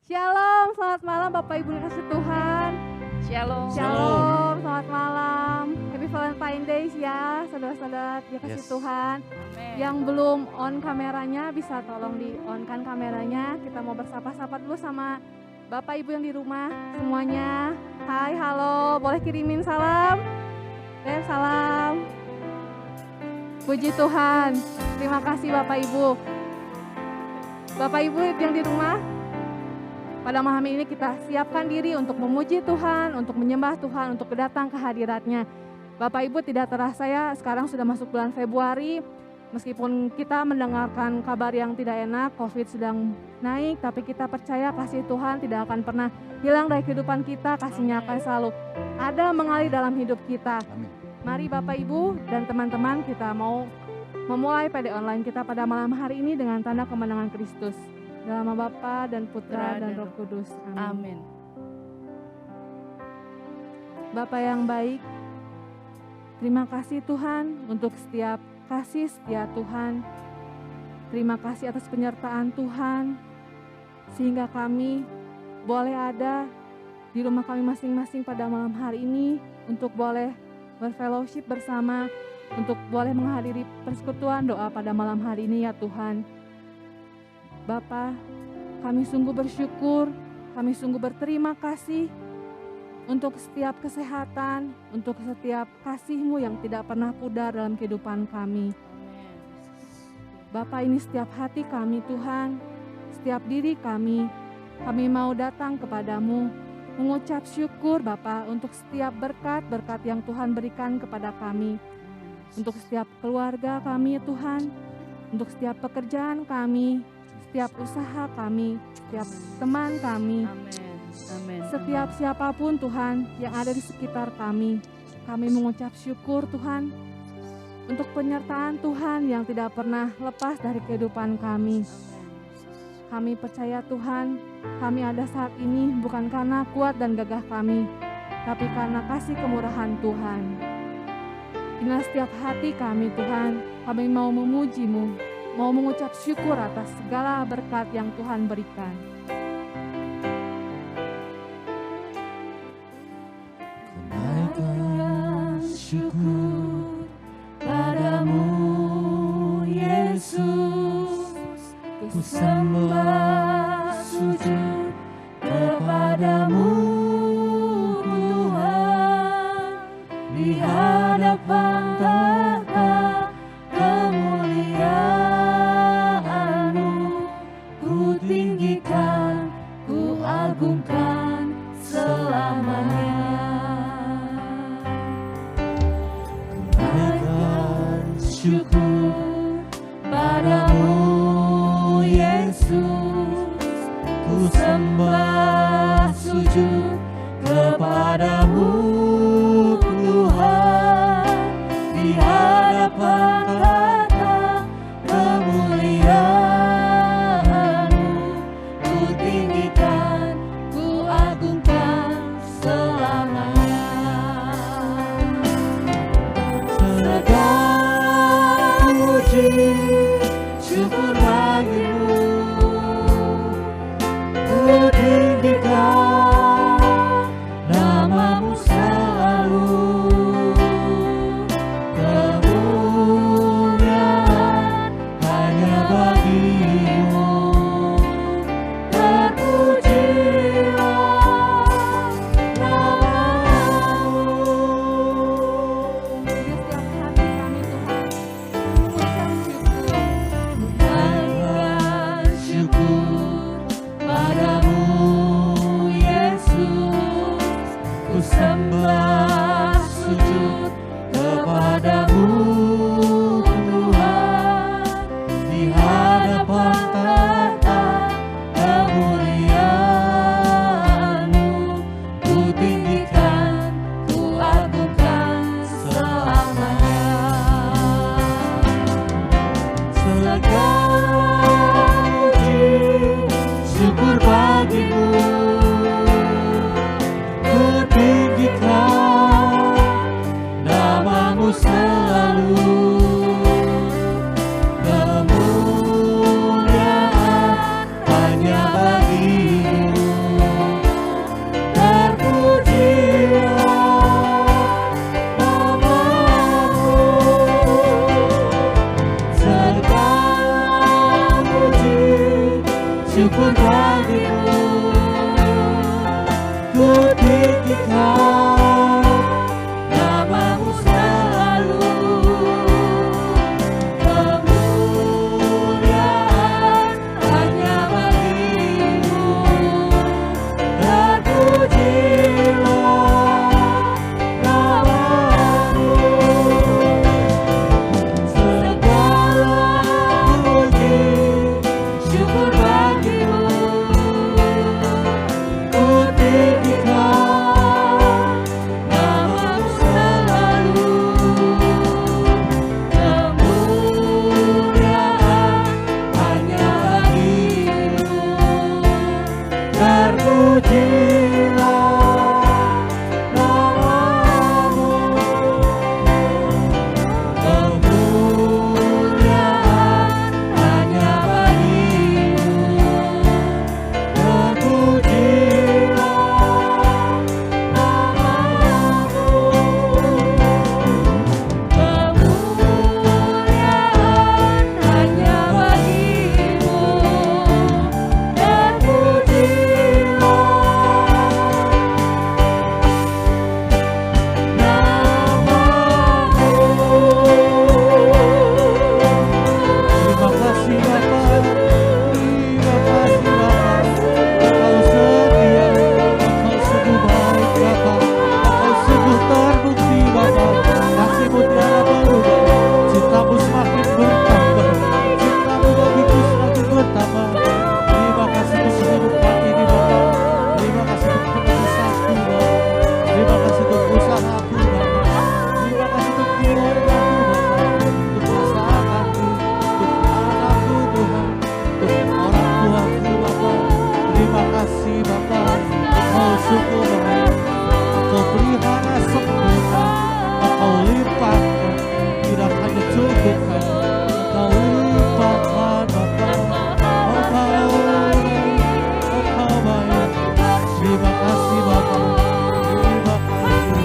Shalom, selamat malam Bapak Ibu yang kasih Tuhan. Shalom. Shalom, selamat malam. Happy Valentine Days ya, saudara-saudara yang kasih Tuhan. Amen. Yang belum on kameranya bisa tolong di on kan kameranya. Kita mau bersapa-sapa dulu sama Bapak Ibu yang di rumah semuanya. Hai, halo, boleh kirimin salam? Salam. Puji Tuhan. Terima kasih Bapak Ibu. Bapak Ibu yang di rumah, pada malam ini kita siapkan diri untuk memuji Tuhan, untuk menyembah Tuhan, untuk datang ke hadirat-Nya. Bapak Ibu, tidak terasa ya, sekarang sudah masuk bulan Februari. Meskipun kita mendengarkan kabar yang tidak enak, COVID sedang naik, tapi kita percaya kasih Tuhan tidak akan pernah hilang dari kehidupan kita, kasih-Nya akan selalu ada mengalir dalam hidup kita. Amin. Mari Bapak Ibu dan teman-teman, kita mau memulai PD online kita pada malam hari ini dengan tanda kemenangan Kristus. Dalam nama Bapa dan Putra dan Roh Kudus. Amin. Bapa yang baik, terima kasih Tuhan untuk setiap kasih setia Tuhan. Terima kasih atas penyertaan Tuhan, sehingga kami boleh ada di rumah kami masing-masing pada malam hari ini untuk boleh berfellowship bersama, untuk boleh menghadiri persekutuan doa pada malam hari ini ya Tuhan. Bapa, kami sungguh bersyukur, kami sungguh berterima kasih untuk setiap kesehatan, untuk setiap kasih-Mu yang tidak pernah pudar dalam kehidupan kami. Bapa, ini setiap hati kami Tuhan, setiap diri kami mau datang kepadamu, mengucap syukur Bapa untuk setiap berkat-berkat yang Tuhan berikan kepada kami, untuk setiap keluarga kami Tuhan, untuk setiap pekerjaan kami, setiap usaha kami, setiap teman kami, Amin. setiap siapapun Tuhan yang ada di sekitar kami mengucap syukur Tuhan untuk penyertaan Tuhan yang tidak pernah lepas dari kehidupan kami. Kami percaya Tuhan, kami ada saat ini bukan karena kuat dan gagah kami, tapi karena kasih kemurahan Tuhan. Inilah setiap hati kami Tuhan, kami mau memuji-Mu, mau mengucap syukur atas segala berkat yang Tuhan berikan. Naikkan syukur padamu Yesus, ku sembah sujud kepadamu Tuhan, di hadapan tahta kemuliaan-Mu, ku tinggikan, ku agungkan selamanya. Naikkan syukur padamu Yesus, ku sembah sujud kepadamu Tuhan, di hadapan tahta kemuliaan-Mu, ku tinggikan, ku agungkan selamanya. Segala puji syukur bagimu, ku tinggikan nama-Mu selalu. Kemuliaan hanya bagi-Mu, terpujilah nama-Mu. Di setiap hati kami Tuhan, mengucap syukur. Naikkan syukur padamu Yesus, ku sembah sujud kepadamu Tuhan, di hadapan tahta kemuliaan-Mu, ku tinggikan, ku agungkan selamanya. Segala puji syukur bagi-Mu, ku tinggikan nama-Mu selalu. Kemuliaan hanya bagi-Mu, syukur bagimu. Ku tinggikan namamu selalu, kemuliaan hanya bagimu. Terpujilah namamu, segala puji syukur bagimu. Ku tinggikan namamu selalu, kemuliaan hanya bagimu. Terpujilah namamu, kemuliaan hanya bagimu. Terpujilah namamu, kemuliaan hanya bagimu. Terima kasih Bapa, terima kasih Bapa. Engkau setia, Engkau sungguh baik Bapa, Engkau sungguh terbukti Bapa. Kasih-Mu tiada berubah, cinta-Mu semakin bertambah, cinta-Mu bagiku semakin bertambah. Terima kasih untuk kehidupan ini Bapa, terima kasih untuk penebusanku Bapa, terima kasih untuk usahaku Bapa, terima kasih untuk keluargaku Bapa, untuk pasanganku, untuk anakku Tuhan, untuk orang tuaku Bapa. Terima kasih Bapa, Engkau sungguh baik, Engkau pelihara sempurna, Engkau limpahkan, tidak hanya cukupkan, Engkau limpahkan Bapa. Engkau baik, Engkau baik. Terima kasih Bapa, terima kasih,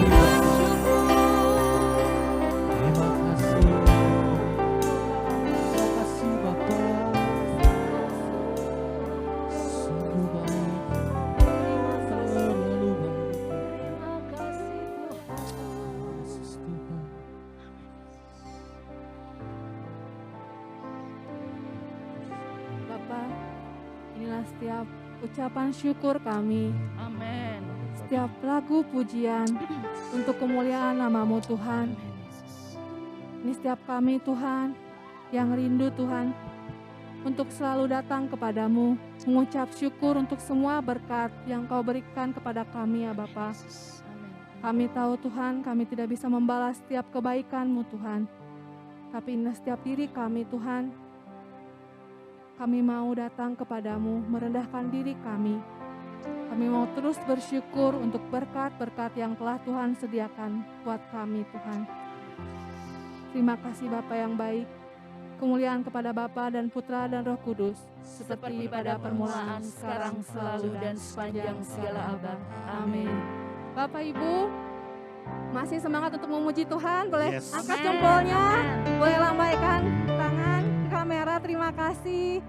terima kasih, terima kasih Bapa. Sungguh baik, terlalu baik. Yesus Tuhan. Bapa, inilah setiap ucapan syukur kami, Amin. setiap lagu pujian untuk kemuliaan nama-Mu Tuhan. Ini setiap kami Tuhan yang rindu Tuhan untuk selalu datang kepadamu, mengucap syukur untuk semua berkat yang Kau berikan kepada kami ya Bapa. Amin. Kami tahu Tuhan, kami tidak bisa membalas setiap kebaikan-Mu Tuhan. Tapi inilah setiap diri kami Tuhan, kami mau datang kepadamu, merendahkan diri kami. Kami mau terus bersyukur untuk berkat-berkat yang telah Tuhan sediakan buat kami Tuhan. Terima kasih Bapa yang baik. Kemuliaan kepada Bapa dan Putra dan Roh Kudus, Seperti pada permulaan, sekarang, selalu, dan sepanjang segala abad. Amin. Bapak Ibu, masih semangat untuk memuji Tuhan? Boleh Yes. angkat Amin. jempolnya, Amin. boleh lambaikan tangan ke kamera. Terima kasih.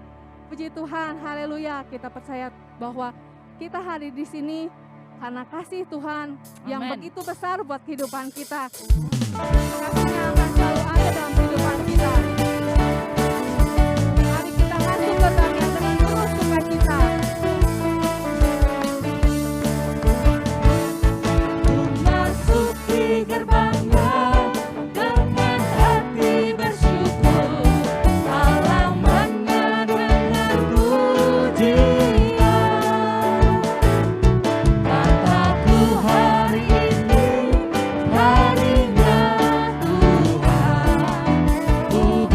Puji Tuhan, haleluya. Kita percaya bahwa kita hadir di sini karena kasih Tuhan yang Amin. begitu besar buat kehidupan kita. Kasihnya akan selalu ada dalam kehidupan kita. Mari kita masuk ke dalamnya dengan terus sukacita. Memasuki gerbangnya dengan hati bersyukur, halamannya dengan pujian. Kataku hari ini harinya Tuhan, ku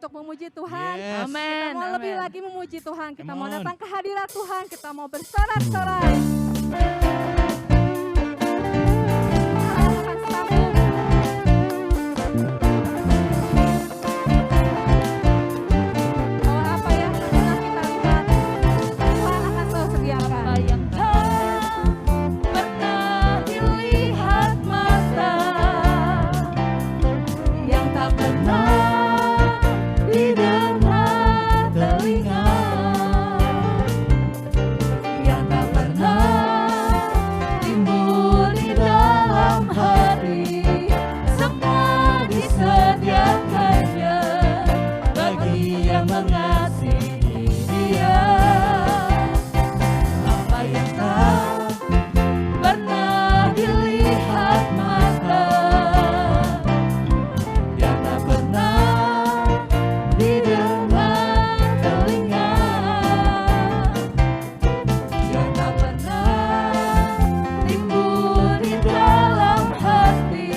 untuk memuji Tuhan. Yes. Kita mau Amin, lebih amin. lagi memuji Tuhan. Kita Come mau on. datang ke hadirat Tuhan. Kita mau bersorak-sorai. Akan sambung. Bahwa apa yang pernah kita lihat, Tuhan akan selalu sediakan. Apa yang tak pernah dilihat mata, yang tak pernah didengar telinga, yang tak pernah timbul di dalam hati, semua disediakannya bagi yang mengasihi Dia. Apa yang tak pernah dilihat mata, yang tak pernah didengar telinga, yang tak pernah timbul di dalam hati,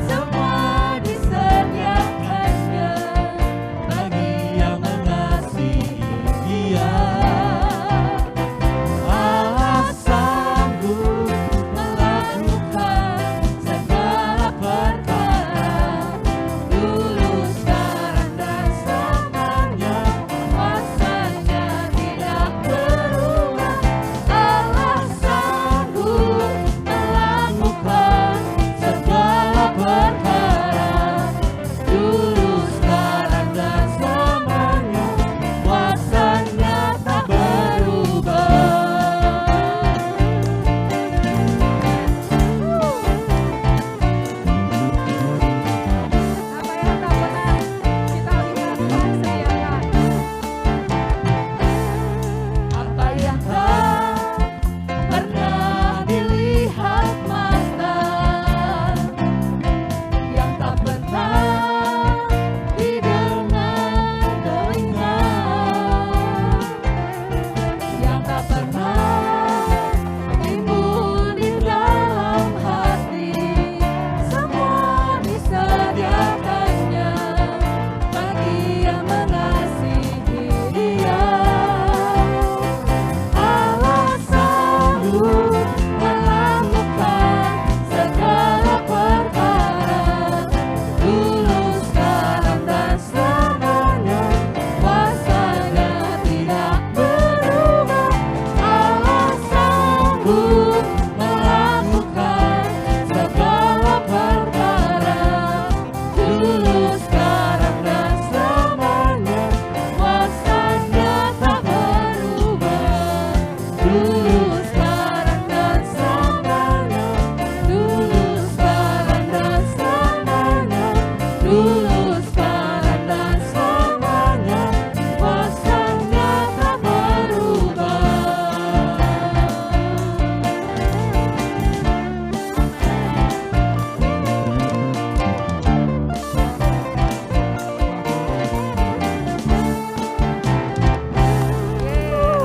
semua disediakannya bagi yang mengasihi Dia. Allah sanggup melakukan segala perkara, dulu, sekarang, dan selamanya. Kuasanya tidak berubah. Allah sanggup melakukan segala perkara, dulu, sekarang, dan selamanya. Kuasanya tak berubah. Apa yang tak pernah kita lihat, Tuhan sediakan. Apa yang tak pernah dilihat mata, yang tak pernah didengar telinga, yang tak pernah timbul di dalam hati, semua disediakannya bagi yang mengasihi Dia. Allah sanggup melakukan segala perkara, dulu, sekarang, dan selamanya. Kuasanya tidak berubah. Allah sanggup melakukan segala perkara, dulu, sekarang, dan selamanya. Kuasanya tak berubah. Dulu, sekarang, dan selamanya. Dulu, sekarang, dan selamanya. Dulu, sekarang, dan selamanya. Kuasanya tak berubah.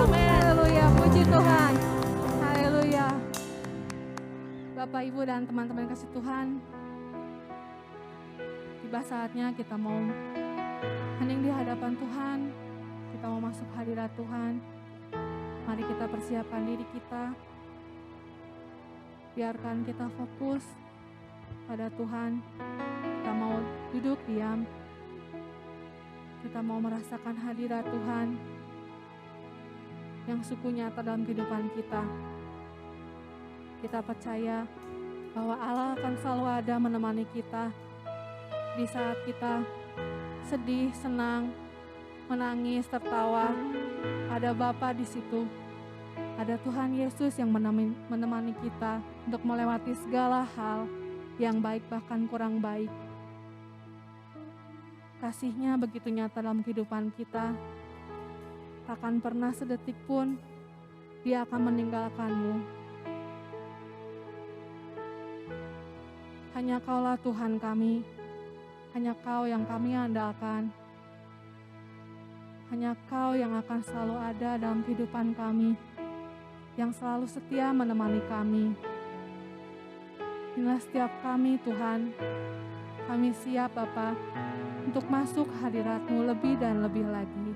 Haleluya, puji Tuhan. Haleluya. Bapak, Ibu, dan teman-teman yang kasih Tuhan, tiba saatnya kita mau hening di hadapan Tuhan. Kita mau masuk hadirat Tuhan. Mari kita persiapkan diri kita. Biarkan kita fokus pada Tuhan. Kita mau duduk diam. Kita mau merasakan hadirat Tuhan yang sungguh nyata dalam kehidupan kita. Kita percaya bahwa Allah akan selalu ada menemani kita di saat kita sedih, senang, menangis, tertawa. Ada Bapa di situ. Ada Tuhan Yesus yang menemani kita untuk melewati segala hal yang baik bahkan kurang baik. Kasih-Nya begitu nyata dalam kehidupan kita. Takkan pernah sedetik pun Dia akan meninggalkanmu. Hanya Kaulah Tuhan kami. Hanya Kau yang kami andalkan. Hanya Kau yang akan selalu ada dalam kehidupan kami, yang selalu setia menemani kami. Inilah setiap kami Tuhan. Kami siap Bapa untuk masuk hadirat-Mu lebih dan lebih lagi.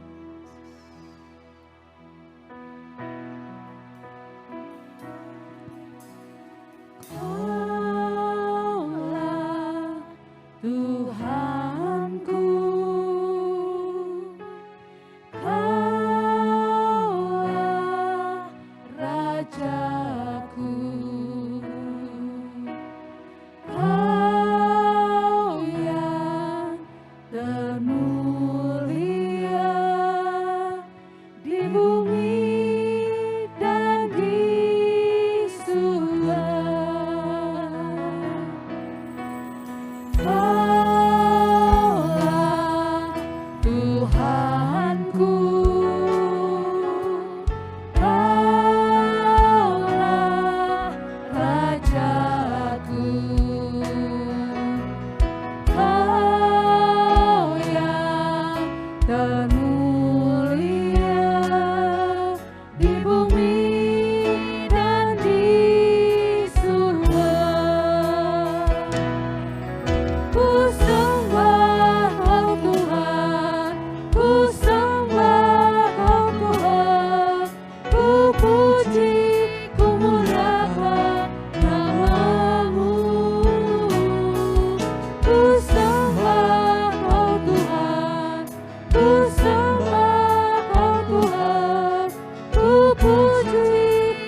Kaulah Tuhanku, Kaulah Rajaku, Kau yang termulia di bumi dan di surga. Kaulah Tuhanku, Kaulah Rajaku, Kau yang termulia di bumi dan di surga. Ku sembah Kau Tuhan, ku sembah Kau Tuhan, ku puji, ku muliakan nama-Mu. Ku sembah Kau Tuhan, ku sembah Kau Tuhan, ku puji,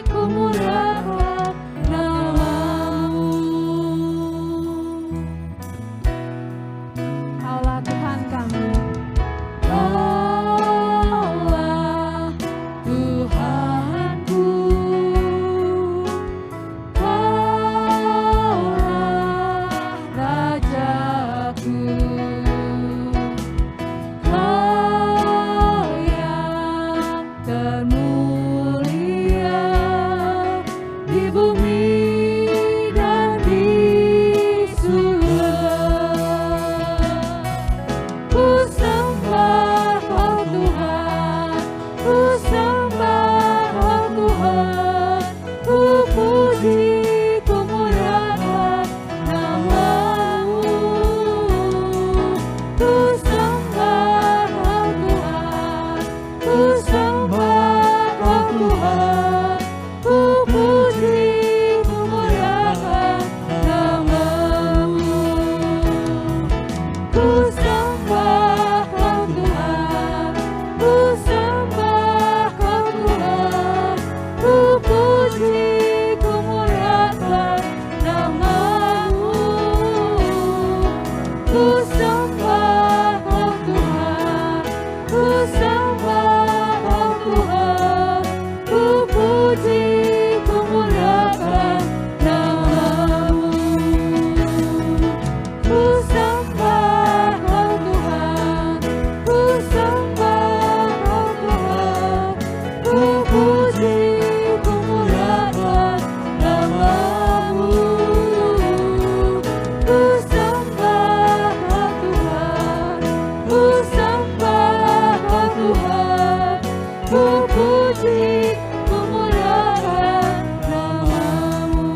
ku muliakan nama-Mu. Kaulah Tuhan kami, Kaulah Tuhanku, Kaulah Rajaku, Kau yang termulia di bumi dan di surga. Ku sembah Kau Tuhan, ku sembah Kau Tuhan, ku puji, ku muliakan nama-Mu. Ku sembah Kau Tuhan, ku sembah Kau Tuhan, ku puji, ku muliakan nama-Mu. Ku sembah Kau Tuhan, ku sembah Kau Tuhan, ku puji, ku muliakan nama-Mu. Ku sembah Kau Tuhan, ku sembah Kau Tuhan, ku puji, ku muliakan nama-Mu. Ku sembah Kau Tuhan, ku sembah Kau Tuhan, ku puji, ku muliakan nama-Mu. Ku sembah Kau Tuhan, ku sembah Kau Tuhan, ku puji, ku muliakan nama-Mu.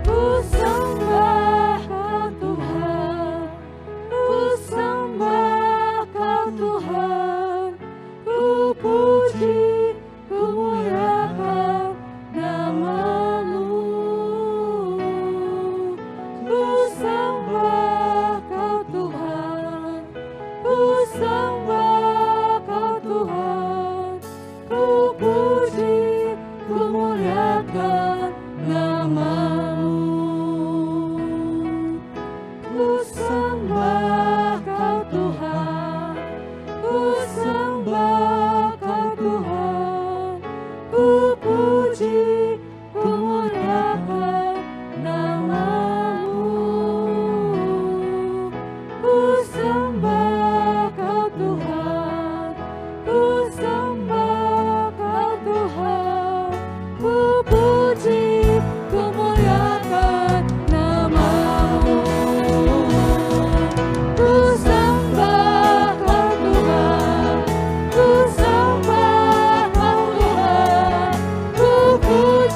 Ku sembah Kau Tuhan, ku sembah Kau Tuhan, ku puji, ku muliakan nama-Mu. Ku sembah Kau Tuhan, ku sembah Kau Tuhan, ku puji, ku muliakan nama-Mu. Ku sembah Kau Tuhan, ku sembah Kau Tuhan, ku puji, ku muliakan nama-Mu. Ku sembah Kau Tuhan, ku sembah Kau Tuhan, ku puji, ku muliakan nama-Mu. Ku sembah Kau Tuhan, ku sembah Kau Tuhan, ku puji,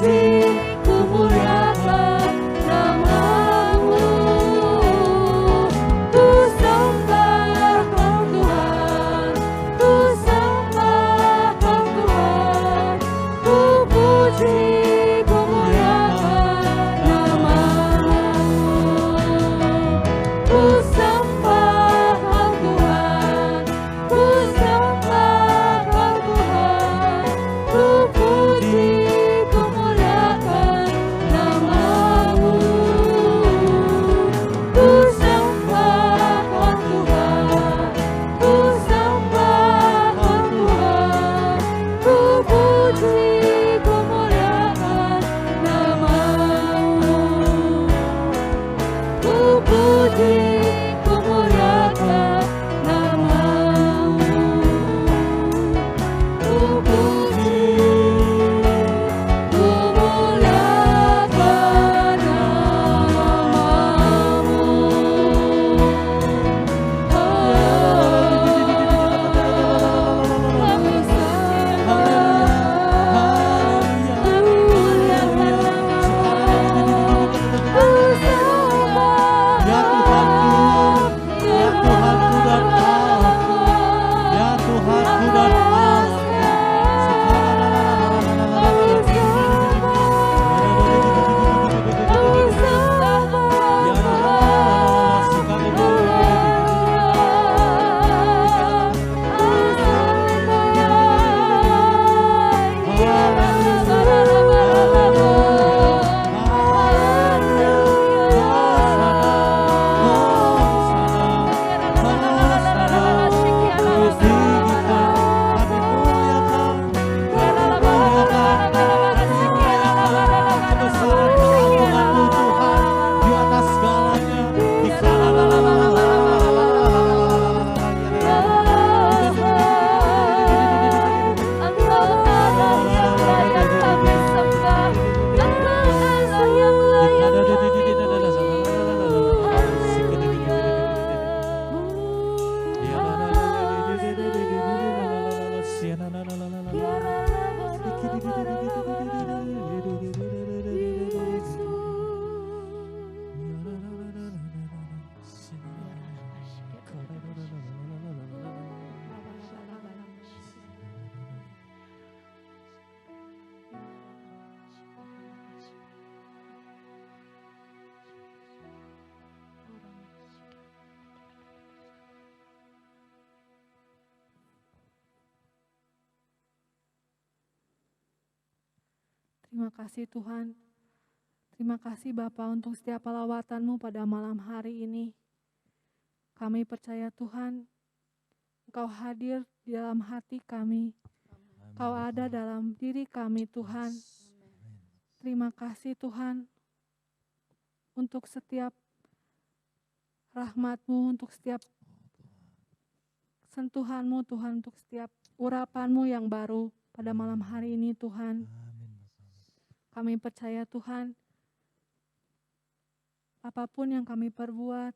Terima kasih Tuhan. Terima kasih Bapa untuk setiap pelawatan-Mu pada malam hari ini. Kami percaya Tuhan, Engkau hadir di dalam hati kami. Engkau ada dalam diri kami Tuhan. Terima kasih Tuhan untuk setiap rahmat-Mu, untuk setiap sentuhan-Mu Tuhan, untuk setiap urapan-Mu yang baru pada malam hari ini Tuhan. Kami percaya Tuhan, apapun yang kami perbuat,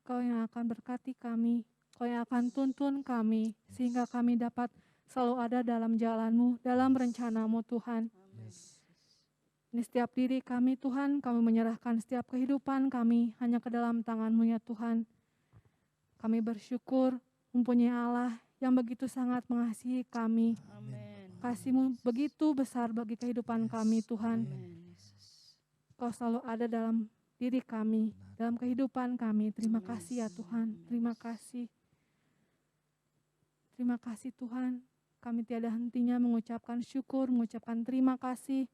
Kau yang akan berkati kami, Kau yang akan tuntun kami, sehingga kami dapat selalu ada dalam jalan-Mu, dalam rencana-Mu Tuhan. Ini setiap diri kami Tuhan, kami menyerahkan setiap kehidupan kami hanya ke dalam tangan-Mu ya Tuhan. Kami bersyukur mempunyai Allah yang begitu sangat mengasihi kami. Kasih-Mu begitu besar bagi kehidupan kami Tuhan. Kau selalu ada dalam diri kami, dalam kehidupan kami. Terima kasih ya Tuhan, terima kasih. Terima kasih Tuhan, kami tiada hentinya mengucapkan syukur, mengucapkan terima kasih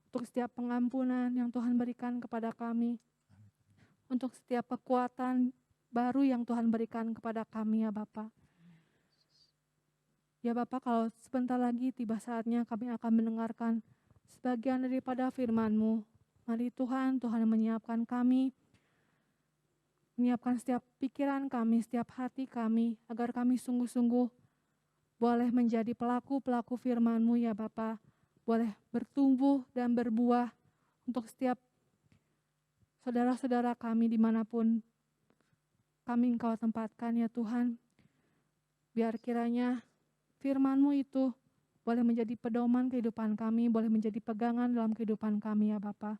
untuk setiap pengampunan yang Tuhan berikan kepada kami. Untuk setiap kekuatan baru yang Tuhan berikan kepada kami ya Bapa. Ya Bapa, kalau sebentar lagi tiba saatnya kami akan mendengarkan sebagian daripada firman-Mu. Mari Tuhan, Tuhan yang menyiapkan kami, menyiapkan setiap pikiran kami, setiap hati kami, agar kami sungguh-sungguh boleh menjadi pelaku-pelaku firman-Mu ya Bapa, boleh bertumbuh dan berbuah untuk setiap saudara-saudara kami dimanapun kami Engkau tempatkan ya Tuhan. Biar kiranya firman-Mu itu boleh menjadi pedoman kehidupan kami, boleh menjadi pegangan dalam kehidupan kami ya Bapa.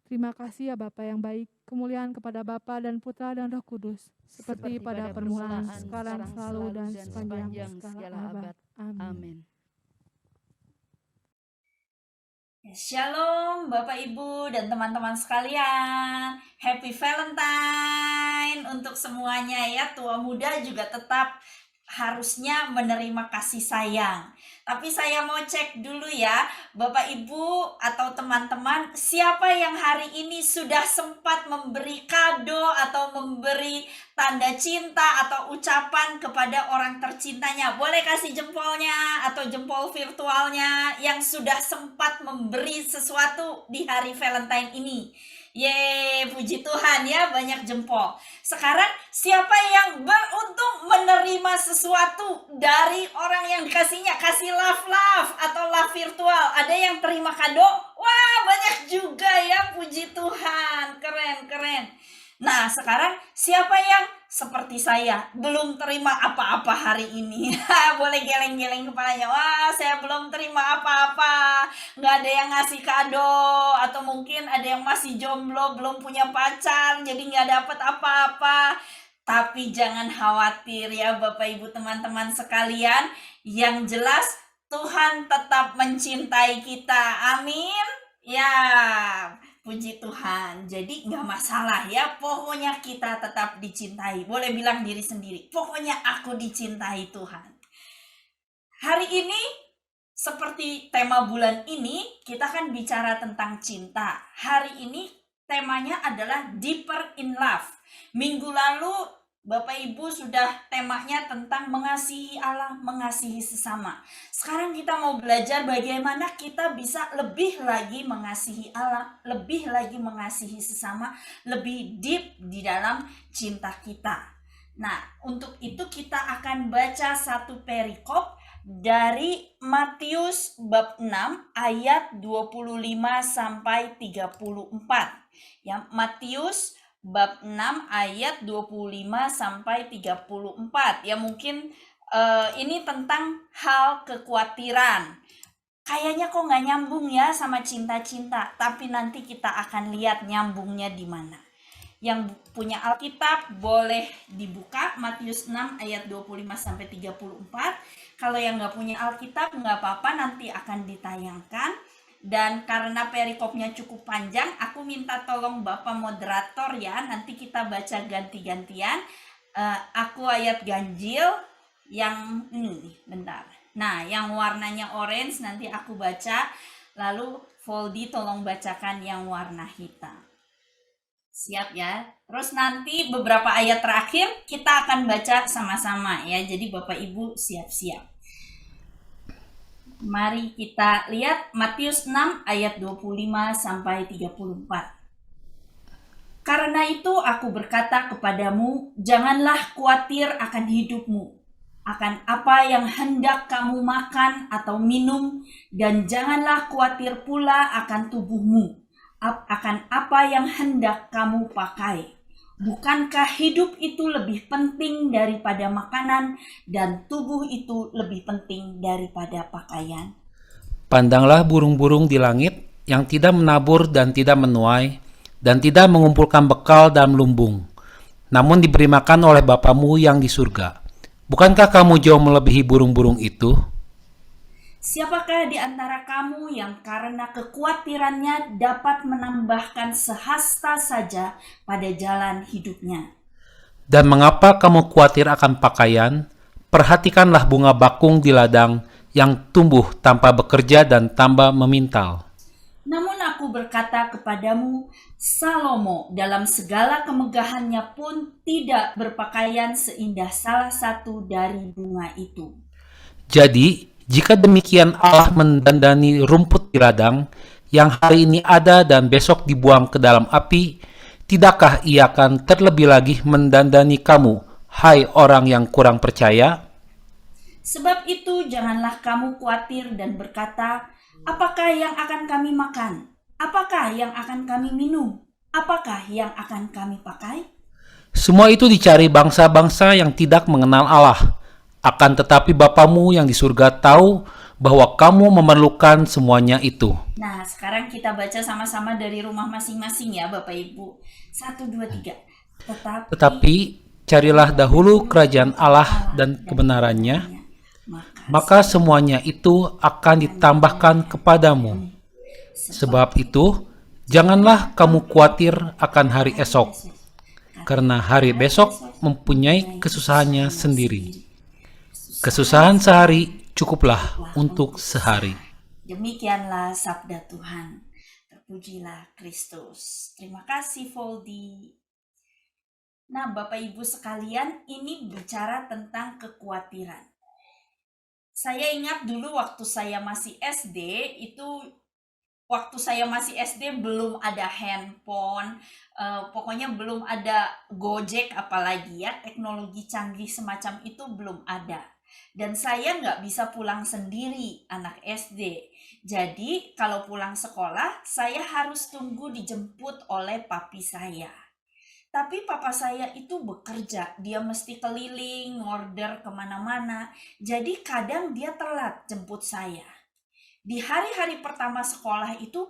Terima kasih ya Bapa yang baik, kemuliaan kepada Bapa dan Putra dan Roh Kudus, seperti pada permulaan, sekarang, selalu, dan sepanjang segala abad. Amin. Shalom Bapak Ibu dan teman-teman sekalian. Happy Valentine untuk semuanya ya. Tua muda juga tetap harusnya menerima kasih sayang. Tapi saya mau cek dulu ya, Bapak Ibu atau teman-teman, siapa yang hari ini sudah sempat memberi kado atau memberi tanda cinta atau ucapan kepada orang tercintanya? Boleh kasih jempolnya atau jempol virtualnya yang sudah sempat memberi sesuatu di hari Valentine ini. Yeay, puji Tuhan ya, banyak jempol. Sekarang siapa yang beruntung menerima sesuatu dari orang yang dikasihnya? Kasih love atau love virtual. Ada yang terima kado? Wah, banyak juga ya, puji Tuhan. Keren. Nah, sekarang siapa yang seperti saya belum terima apa-apa hari ini? Boleh geleng-geleng kepalanya. Wah, saya belum terima apa-apa. Nggak ada yang ngasih kado. Atau mungkin ada yang masih jomblo, belum punya pacar, jadi nggak dapat apa-apa. Tapi jangan khawatir ya Bapak Ibu teman-teman sekalian. Yang jelas Tuhan tetap mencintai kita. Amin. Ya, puji Tuhan. Jadi gak masalah ya, pokoknya kita tetap dicintai. Boleh bilang diri sendiri, pokoknya aku dicintai Tuhan. Hari ini, seperti tema bulan ini, kita kan bicara tentang cinta. Hari ini temanya adalah Deeper in Love. Minggu lalu Bapak Ibu sudah temanya tentang mengasihi Allah, mengasihi sesama. Sekarang kita mau belajar bagaimana kita bisa lebih lagi mengasihi Allah, lebih lagi mengasihi sesama, lebih deep di dalam cinta kita. Nah, untuk itu kita akan baca satu perikop dari Matius bab 6 ayat 25 sampai 34. Ya, Matius bab 6 ayat 25 sampai 34. Ya mungkin ini tentang hal kekhawatiran. Kayaknya kok nggak nyambung ya sama cinta-cinta. Tapi nanti kita akan lihat nyambungnya di mana. Yang punya Alkitab boleh dibuka Matius 6 ayat 25 sampai 34. Kalau yang nggak punya Alkitab nggak apa-apa, nanti akan ditayangkan. Dan karena perikopnya cukup panjang, aku minta tolong Bapak moderator ya, nanti kita baca ganti-gantian. Aku ayat ganjil yang ini nih, bentar. Nah, yang warnanya orange nanti aku baca, lalu Voldi tolong bacakan yang warna hitam. Siap ya. Terus nanti beberapa ayat terakhir kita akan baca sama-sama ya. Jadi Bapak Ibu siap-siap. Mari kita lihat Matius 6 ayat 25 sampai 34. Karena itu aku berkata kepadamu, janganlah khawatir akan hidupmu, akan apa yang hendak kamu makan atau minum, dan janganlah khawatir pula akan tubuhmu, akan apa yang hendak kamu pakai. Bukankah hidup itu lebih penting daripada makanan, dan tubuh itu lebih penting daripada pakaian? Pandanglah burung-burung di langit yang tidak menabur dan tidak menuai, dan tidak mengumpulkan bekal dalam lumbung, namun diberi makan oleh Bapamu yang di surga. Bukankah kamu jauh melebihi burung-burung itu? Siapakah di antara kamu yang karena kekhawatirannya dapat menambahkan sehasta saja pada jalan hidupnya? Dan mengapa kamu khawatir akan pakaian? Perhatikanlah bunga bakung di ladang yang tumbuh tanpa bekerja dan tanpa memintal. Namun aku berkata kepadamu, Salomo dalam segala kemegahannya pun tidak berpakaian seindah salah satu dari bunga itu. Jadi, jika demikian Allah mendandani rumput di ladang yang hari ini ada dan besok dibuang ke dalam api, tidakkah Ia akan terlebih lagi mendandani kamu, hai orang yang kurang percaya? Sebab itu janganlah kamu khawatir dan berkata, apakah yang akan kami makan? Apakah yang akan kami minum? Apakah yang akan kami pakai? Semua itu dicari bangsa-bangsa yang tidak mengenal Allah. Akan tetapi Bapamu yang di surga tahu bahwa kamu memerlukan semuanya itu. Nah, sekarang kita baca sama-sama dari rumah masing-masing ya Bapak Ibu. 1, 2, 3. Tetapi carilah dahulu kerajaan Allah dan kebenarannya, maka semuanya itu akan ditambahkan kepadamu. Sebab itu, janganlah kamu khawatir akan hari esok, karena hari besok mempunyai kesusahannya sendiri. Kesusahan sehari cukuplah untuk sehari. Demikianlah sabda Tuhan. Terpujilah Kristus. Terima kasih Voldi. Nah, Bapak Ibu sekalian, ini bicara tentang kekhawatiran. Saya ingat dulu waktu saya masih SD, belum ada handphone, pokoknya belum ada Gojek apalagi ya, teknologi canggih semacam itu belum ada. Dan saya nggak bisa pulang sendiri, anak SD. Jadi kalau pulang sekolah, saya harus tunggu dijemput oleh papi saya. Tapi papa saya itu bekerja, dia mesti keliling, order kemana-mana. Jadi kadang dia telat jemput saya. Di hari-hari pertama sekolah itu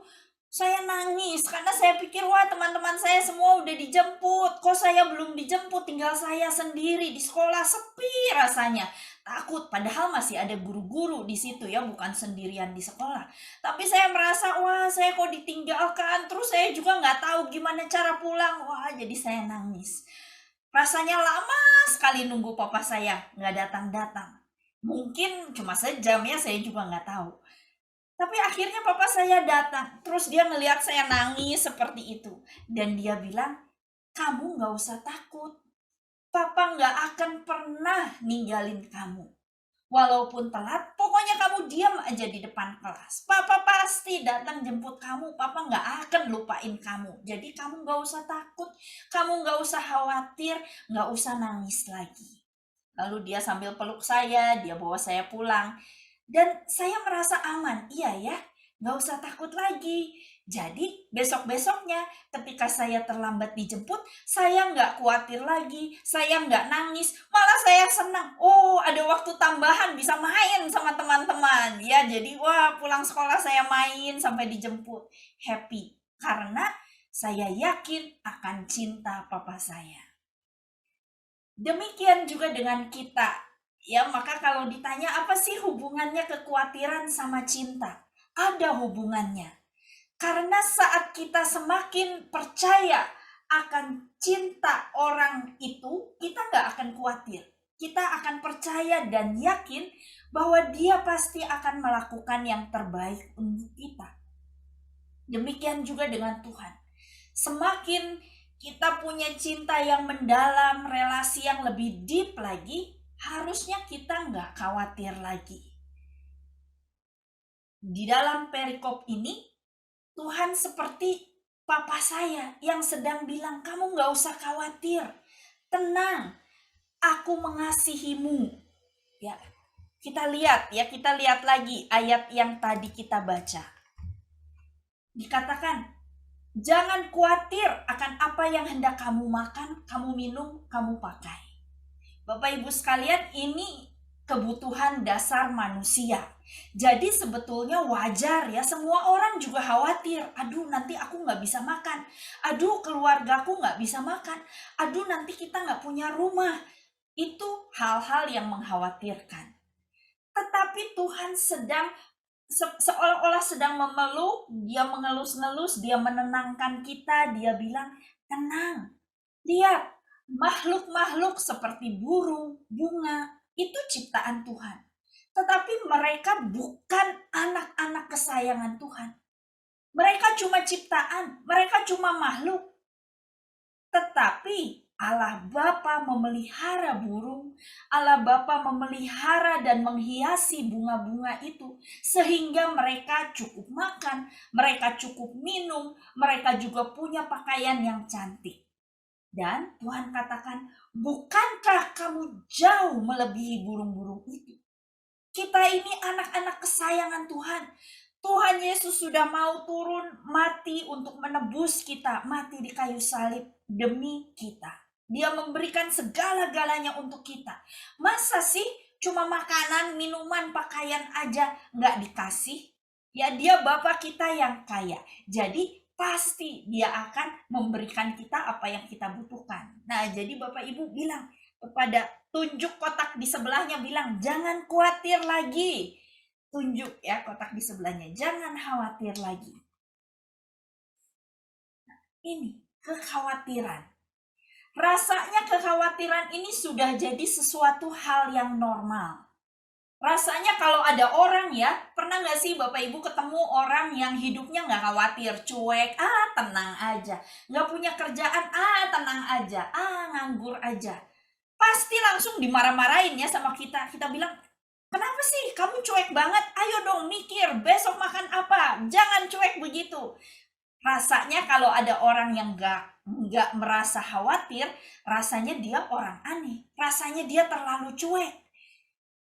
saya nangis karena saya pikir wah teman-teman saya semua udah dijemput, kok saya belum dijemput, tinggal saya sendiri di sekolah, sepi rasanya. Takut, padahal masih ada guru-guru di situ ya, bukan sendirian di sekolah. Tapi saya merasa wah saya kok ditinggalkan, terus saya juga nggak tahu gimana cara pulang, wah jadi saya nangis. Rasanya lama sekali nunggu papa saya nggak datang-datang. Mungkin cuma sejam ya, saya juga nggak tahu. Tapi akhirnya papa saya datang, terus dia ngelihat saya nangis seperti itu. Dan dia bilang, kamu gak usah takut. Papa gak akan pernah ninggalin kamu. Walaupun telat, pokoknya kamu diam aja di depan kelas. Papa pasti datang jemput kamu, papa gak akan lupain kamu. Jadi kamu gak usah takut, kamu gak usah khawatir, gak usah nangis lagi. Lalu dia sambil peluk saya, dia bawa saya pulang. Dan saya merasa aman, iya ya, gak usah takut lagi. Jadi besok-besoknya ketika saya terlambat dijemput, saya gak khawatir lagi, saya gak nangis, malah saya senang. Oh, ada waktu tambahan bisa main sama teman-teman. Ya, jadi wah pulang sekolah saya main sampai dijemput. Happy, karena saya yakin akan cinta papa saya. Demikian juga dengan kita. Ya, maka kalau ditanya apa sih hubungannya kekhawatiran sama cinta? Ada hubungannya. Karena saat kita semakin percaya akan cinta orang itu, kita nggak akan khawatir. kita akan percaya dan yakin bahwa Dia pasti akan melakukan yang terbaik untuk kita. Demikian juga dengan Tuhan. Semakin kita punya cinta yang mendalam, relasi yang lebih deep lagi, harusnya kita nggak khawatir lagi. Di dalam perikop ini, Tuhan seperti papa saya yang sedang bilang, kamu nggak usah khawatir, tenang, aku mengasihimu. Ya, kita lihat lagi ayat yang tadi kita baca. Dikatakan, jangan khawatir akan apa yang hendak kamu makan, kamu minum, kamu pakai. Bapak Ibu sekalian, ini kebutuhan dasar manusia. Jadi sebetulnya wajar ya, semua orang juga khawatir. Aduh, nanti aku nggak bisa makan. Aduh, keluargaku nggak bisa makan. Aduh, nanti kita nggak punya rumah. Itu hal-hal yang mengkhawatirkan. Tetapi Tuhan sedang seolah-olah sedang memeluk, Dia mengelus-ngelus, Dia menenangkan kita, Dia bilang, tenang, lihat, makhluk-makhluk seperti burung, bunga, itu ciptaan Tuhan. Tetapi mereka bukan anak-anak kesayangan Tuhan. Mereka cuma ciptaan, mereka cuma makhluk. Tetapi Allah Bapa memelihara burung, Allah Bapa memelihara dan menghiasi bunga-bunga itu, sehingga mereka cukup makan, mereka cukup minum, mereka juga punya pakaian yang cantik. Dan Tuhan katakan, bukankah kamu jauh melebihi burung-burung itu? Kita ini anak-anak kesayangan Tuhan. Tuhan Yesus sudah mau turun mati untuk menebus kita, mati di kayu salib demi kita. Dia memberikan segala-galanya untuk kita. Masa sih cuma makanan, minuman, pakaian aja nggak dikasih? Ya, Dia Bapa kita yang kaya. Jadi pasti Dia akan memberikan kita apa yang kita butuhkan. Nah, jadi Bapak Ibu bilang kepada, tunjuk kotak di sebelahnya, bilang jangan khawatir lagi. Tunjuk ya kotak di sebelahnya, jangan khawatir lagi. Nah, ini kekhawatiran. Rasanya kekhawatiran ini sudah jadi sesuatu hal yang normal. Rasanya kalau ada orang ya, pernah nggak sih Bapak Ibu ketemu orang yang hidupnya nggak khawatir, cuek, tenang aja. Nggak punya kerjaan, tenang aja, nganggur aja. Pasti langsung dimarah-marahin ya sama kita. Kita bilang, kenapa sih kamu cuek banget? Ayo dong mikir, besok makan apa? Jangan cuek begitu. Rasanya kalau ada orang yang nggak merasa khawatir, rasanya dia orang aneh. Rasanya dia terlalu cuek.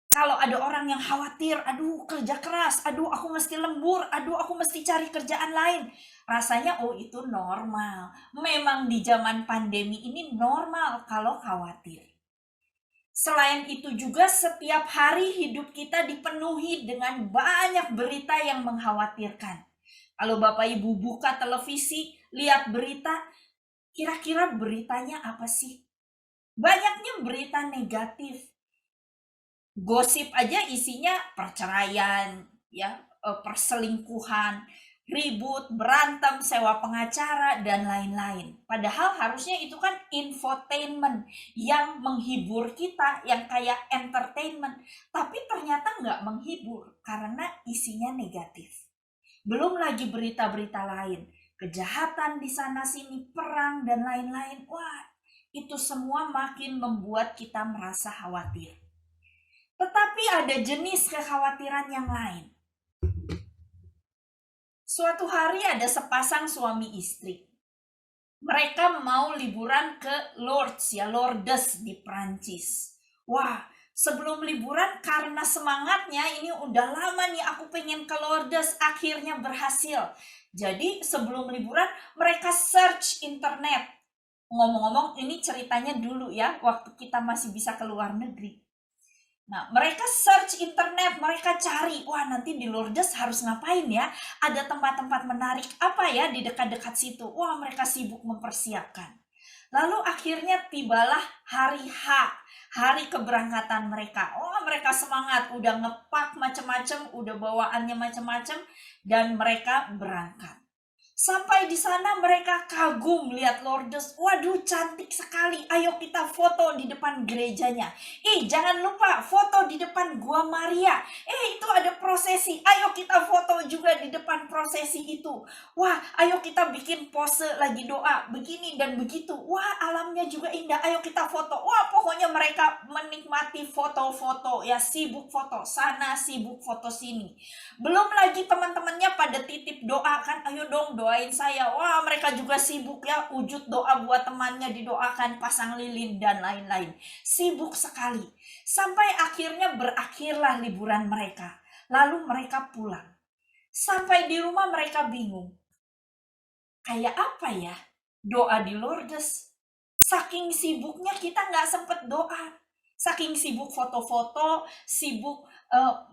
Kalau ada orang yang khawatir, aduh kerja keras, aduh aku mesti lembur, aduh aku mesti cari kerjaan lain. Rasanya itu normal. Memang di zaman pandemi ini normal kalau khawatir. Selain itu juga setiap hari hidup kita dipenuhi dengan banyak berita yang mengkhawatirkan. Kalau Bapak Ibu buka televisi, lihat berita, kira-kira beritanya apa sih? Banyaknya berita negatif. Gosip aja isinya perceraian, ya, perselingkuhan, ribut, berantem, sewa pengacara, dan lain-lain. Padahal harusnya itu kan infotainment yang menghibur kita, yang kayak entertainment. Tapi ternyata nggak menghibur karena isinya negatif. Belum lagi berita-berita lain, kejahatan di sana-sini, perang, dan lain-lain. Wah, itu semua makin membuat kita merasa khawatir. Tetapi ada jenis kekhawatiran yang lain. Suatu hari ada sepasang suami istri. Mereka mau liburan ke Lourdes di Prancis. Wah, sebelum liburan karena semangatnya, ini udah lama nih aku pengen ke Lourdes, akhirnya berhasil. Jadi sebelum liburan mereka search internet. Ngomong-ngomong ini ceritanya dulu ya, waktu kita masih bisa ke luar negeri. Nah, mereka search internet, mereka cari, wah nanti di Lourdes harus ngapain ya? Ada tempat-tempat menarik apa ya di dekat-dekat situ? Wah, mereka sibuk mempersiapkan. Lalu akhirnya tibalah hari H, hari keberangkatan mereka. Oh, mereka semangat, udah ngepak macam-macam, udah bawaannya macam-macam, dan mereka berangkat. Sampai di sana mereka kagum lihat Lourdes. Waduh, cantik sekali. Ayo kita foto di depan gerejanya. Jangan lupa foto di depan Gua Maria. Itu ada prosesi. Ayo kita foto juga di depan prosesi itu. Wah, ayo kita bikin pose lagi doa. Begini dan begitu. Wah, alamnya juga indah. Ayo kita foto. Wah, pokoknya mereka menikmati foto-foto. Ya, sibuk foto. Sana sibuk foto sini. Belum lagi teman-temannya pada titip doa kan. Ayo dong doain saya. Wah, mereka juga sibuk ya, wujud doa buat temannya didoakan, pasang lilin dan lain-lain. Sibuk sekali. Sampai akhirnya berakhirlah liburan mereka. Lalu mereka pulang. Sampai di rumah mereka bingung. Kayak apa ya doa di Lourdes? Saking sibuknya kita nggak sempet doa. Saking sibuk foto-foto, sibuk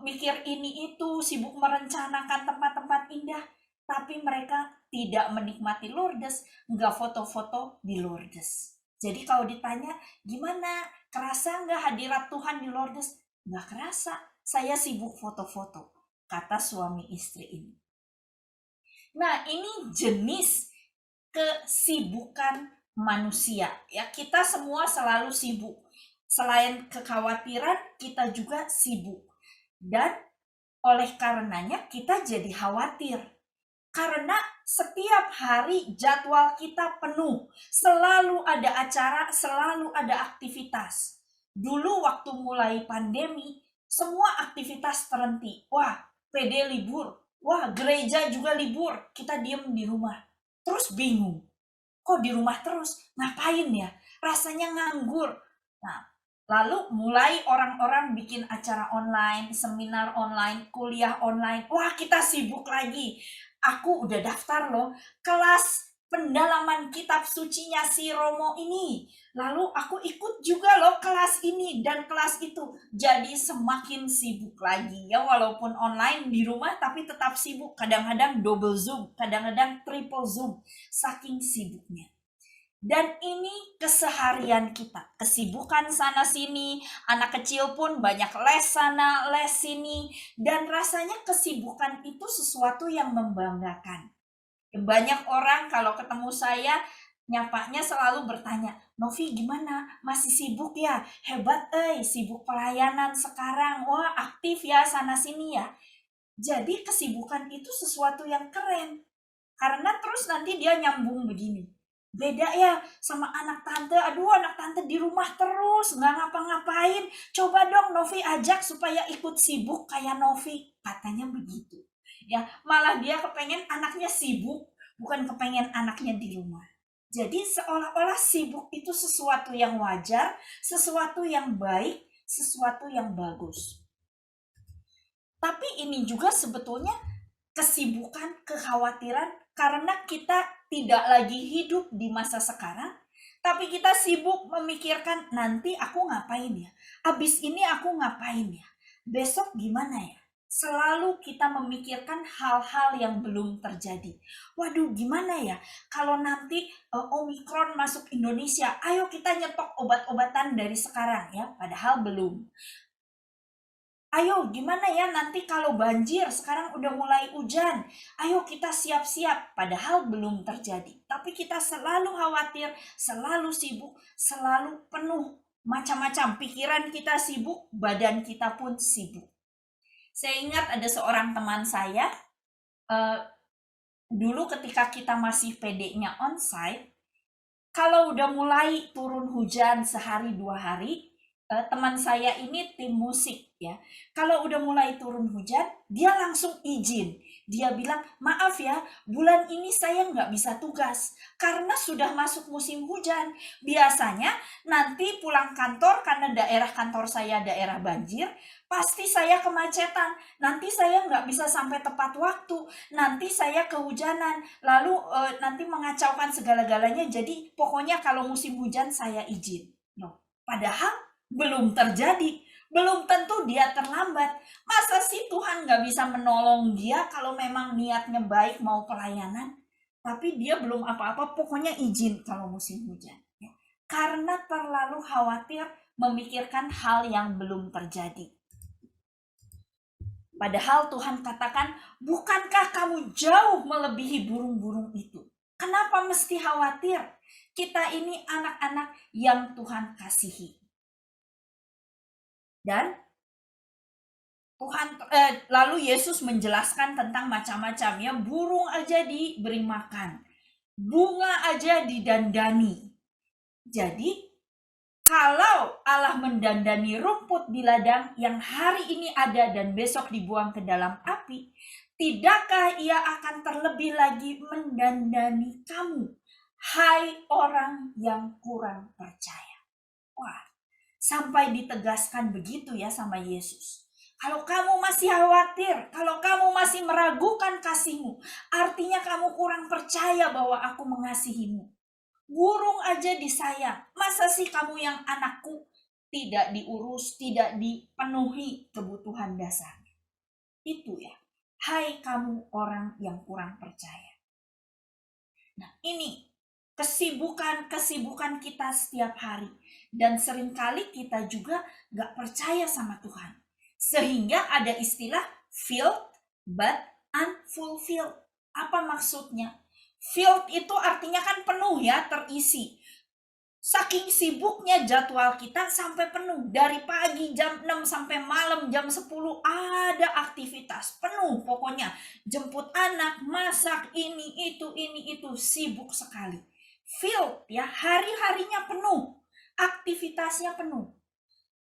mikir ini itu, sibuk merencanakan tempat-tempat indah. Tapi mereka tidak menikmati Lourdes, nggak foto-foto di Lourdes. Jadi kalau ditanya, gimana? Kerasa nggak hadirat Tuhan di Lourdes? Nggak kerasa, saya sibuk foto-foto, kata suami istri ini. Nah, ini jenis kesibukan manusia. Ya, kita semua selalu sibuk. Selain kekhawatiran, kita juga sibuk. Dan oleh karenanya kita jadi khawatir. Karena setiap hari jadwal kita penuh, selalu ada acara, selalu ada aktivitas. Dulu waktu mulai pandemi, semua aktivitas terhenti. Wah, PD libur. Wah, gereja juga libur. Kita diem di rumah. Terus bingung. Kok di rumah terus? Ngapain ya? Rasanya nganggur. Nah, lalu mulai orang-orang bikin acara online, seminar online, kuliah online. Wah, kita sibuk lagi. Aku udah daftar loh kelas pendalaman kitab sucinya si Romo ini. Lalu aku ikut juga loh kelas ini dan kelas itu. Jadi semakin sibuk lagi ya, walaupun online di rumah tapi tetap sibuk. Kadang-kadang double Zoom, kadang-kadang triple Zoom. Saking sibuknya. Dan ini keseharian kita, kesibukan sana sini, anak kecil pun banyak les sana, les sini, dan rasanya kesibukan itu sesuatu yang membanggakan. Banyak orang kalau ketemu saya, nyapanya selalu bertanya, Novi gimana? Masih sibuk ya? Hebat sibuk pelayanan sekarang, wah aktif ya sana sini ya. Jadi kesibukan itu sesuatu yang keren, karena terus nanti dia nyambung begini. Beda ya sama anak tante, aduh anak tante di rumah terus, nggak ngapa-ngapain. Coba dong Novi ajak supaya ikut sibuk kayak Novi, katanya begitu. Ya, malah dia kepengen anaknya sibuk, bukan kepengen anaknya di rumah. Jadi seolah-olah sibuk itu sesuatu yang wajar, sesuatu yang baik, sesuatu yang bagus. Tapi ini juga sebetulnya kesibukan, kekhawatiran karena kita tidak lagi hidup di masa sekarang, tapi kita sibuk memikirkan nanti aku ngapain ya, abis ini aku ngapain ya, besok gimana ya. Selalu kita memikirkan hal-hal yang belum terjadi. Waduh gimana ya kalau nanti Omikron masuk Indonesia, ayo kita nyetok obat-obatan dari sekarang ya, padahal belum. Ayo gimana ya nanti kalau banjir, sekarang udah mulai hujan, ayo kita siap-siap, padahal belum terjadi. Tapi kita selalu khawatir, selalu sibuk, selalu penuh macam-macam. Pikiran kita sibuk, badan kita pun sibuk. Saya ingat ada seorang teman saya, dulu ketika kita masih PD-nya onsite, kalau udah mulai turun hujan sehari 2 hari, teman saya ini tim musik ya. Kalau udah mulai turun hujan, dia langsung izin. Dia bilang, maaf ya, bulan ini saya nggak bisa tugas karena sudah masuk musim hujan. Biasanya nanti pulang kantor, karena daerah kantor saya daerah banjir, pasti saya kemacetan. Nanti saya nggak bisa sampai tepat waktu. Nanti saya kehujanan. Lalu nanti mengacaukan segala-galanya. Jadi pokoknya kalau musim hujan saya izin. Padahal belum terjadi, belum tentu dia terlambat. Masa sih Tuhan nggak bisa menolong dia kalau memang niatnya baik mau pelayanan, tapi dia belum apa-apa, pokoknya izin kalau musim hujan. Karena terlalu khawatir memikirkan hal yang belum terjadi. Padahal Tuhan katakan, bukankah kamu kamu jauh melebihi burung-burung itu. Kenapa mesti khawatir? Kita ini anak-anak yang Tuhan kasihi. Dan lalu Yesus menjelaskan tentang macam-macam ya, burung aja diberi makan, bunga aja didandani. Jadi kalau Allah mendandani rumput di ladang yang hari ini ada dan besok dibuang ke dalam api, tidakkah Ia akan terlebih lagi mendandani kamu, hai orang yang kurang percaya? Wah, sampai ditegaskan begitu ya sama Yesus. Kalau kamu masih khawatir, kalau kamu masih meragukan kasih-Mu, artinya kamu kurang percaya bahwa Aku mengasihi-Mu. Burung aja disayang, masa sih kamu yang anakku tidak diurus, tidak dipenuhi kebutuhan dasarnya? Itu ya, hai kamu orang yang kurang percaya. Nah, ini kesibukan kita setiap hari. Dan seringkali kita juga gak percaya sama Tuhan. Sehingga ada istilah filled but unfulfilled. Apa maksudnya? Filled itu artinya kan penuh ya, terisi. Saking sibuknya jadwal kita sampai penuh. Dari pagi jam 6 sampai malam jam 10 ada aktivitas. Penuh pokoknya. Jemput anak, masak, ini, itu. Sibuk sekali. Filled ya, hari-harinya penuh. Aktivitasnya penuh.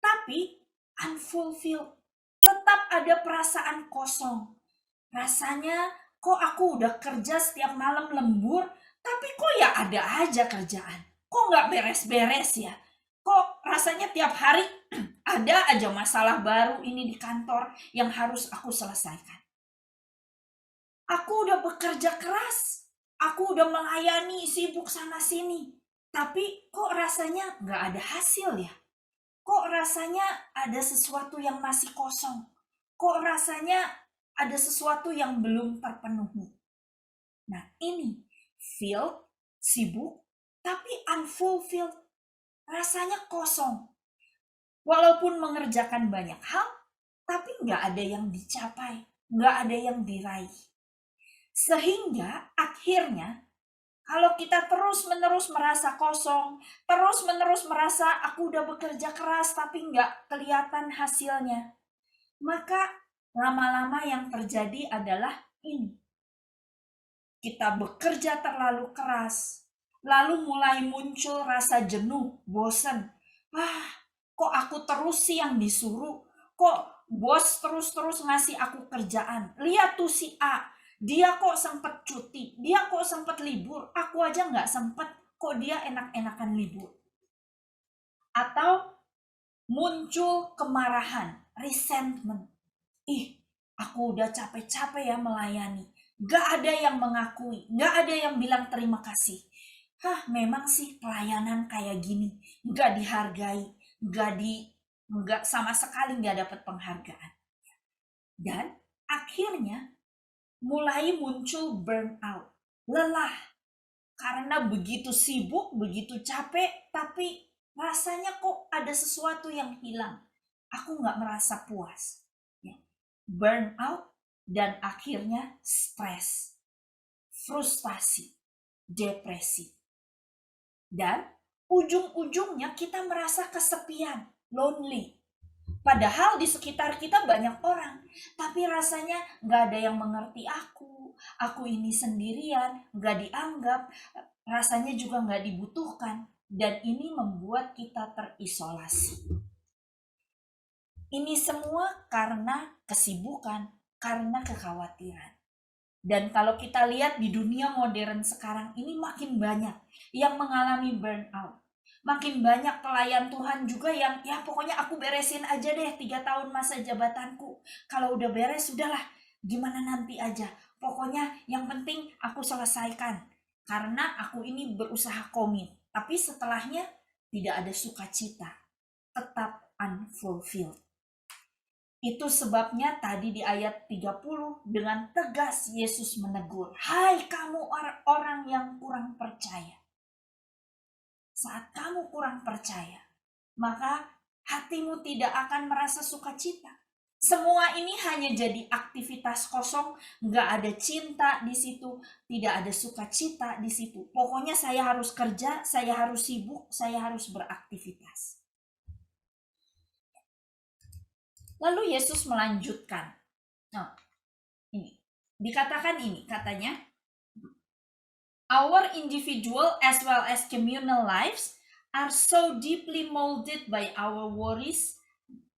Tapi unfulfilled. Tetap ada perasaan kosong. Rasanya kok aku udah kerja setiap malam lembur, tapi kok ya ada aja kerjaan. Kok nggak beres-beres ya? Kok rasanya tiap hari ada aja masalah baru ini di kantor yang harus aku selesaikan. Aku udah bekerja keras, aku udah melayani, sibuk sana sini, tapi kok rasanya nggak ada hasil ya? Kok rasanya ada sesuatu yang masih kosong? Kok rasanya ada sesuatu yang belum terpenuhi? Nah, ini filled, sibuk, tapi unfulfilled. Rasanya kosong. Walaupun mengerjakan banyak hal, tapi nggak ada yang dicapai, nggak ada yang diraih. Sehingga akhirnya kalau kita terus-menerus merasa kosong, terus-menerus merasa aku udah bekerja keras tapi nggak kelihatan hasilnya, maka lama-lama yang terjadi adalah ini. Kita bekerja terlalu keras, lalu mulai muncul rasa jenuh, bosan. Kok aku terus sih yang disuruh? Kok bos terus-terus ngasih aku kerjaan? Lihat tuh si A, dia kok sempet cuti, dia kok sempet libur, aku aja nggak sempet, kok dia enak-enakan libur. Atau muncul kemarahan, resentment. Aku udah capek-capek ya melayani, gak ada yang mengakui, gak ada yang bilang terima kasih. Memang sih pelayanan kayak gini, gak dihargai, gak sama sekali gak dapat penghargaan. Dan akhirnya mulai muncul burnout, lelah. Karena begitu sibuk, begitu capek, tapi rasanya kok ada sesuatu yang hilang. Aku gak merasa puas. Burnout dan akhirnya stres, frustasi, depresi. Dan ujung-ujungnya kita merasa kesepian, lonely. Padahal di sekitar kita banyak orang, tapi rasanya gak ada yang mengerti aku ini sendirian, gak dianggap, rasanya juga gak dibutuhkan, dan ini membuat kita terisolasi. Ini semua karena kesibukan, karena kekhawatiran. Dan kalau kita lihat di dunia modern sekarang ini makin banyak yang mengalami burnout. Makin banyak pelayan Tuhan juga yang pokoknya aku beresin aja deh 3 tahun masa jabatanku. Kalau udah beres sudahlah, gimana nanti aja. Pokoknya yang penting aku selesaikan. Karena aku ini berusaha komit. Tapi setelahnya tidak ada sukacita. Tetap unfulfilled. Itu sebabnya tadi di ayat 30 dengan tegas Yesus menegur, hai kamu orang yang kurang percaya. Saat kamu kurang percaya, maka hatimu tidak akan merasa sukacita. Semua ini hanya jadi aktivitas kosong, nggak ada cinta di situ, tidak ada sukacita di situ. Pokoknya saya harus kerja, saya harus sibuk, saya harus beraktivitas. Lalu Yesus melanjutkan. Nah, ini dikatakan ini, katanya, our individual as well as communal lives are so deeply molded by our worries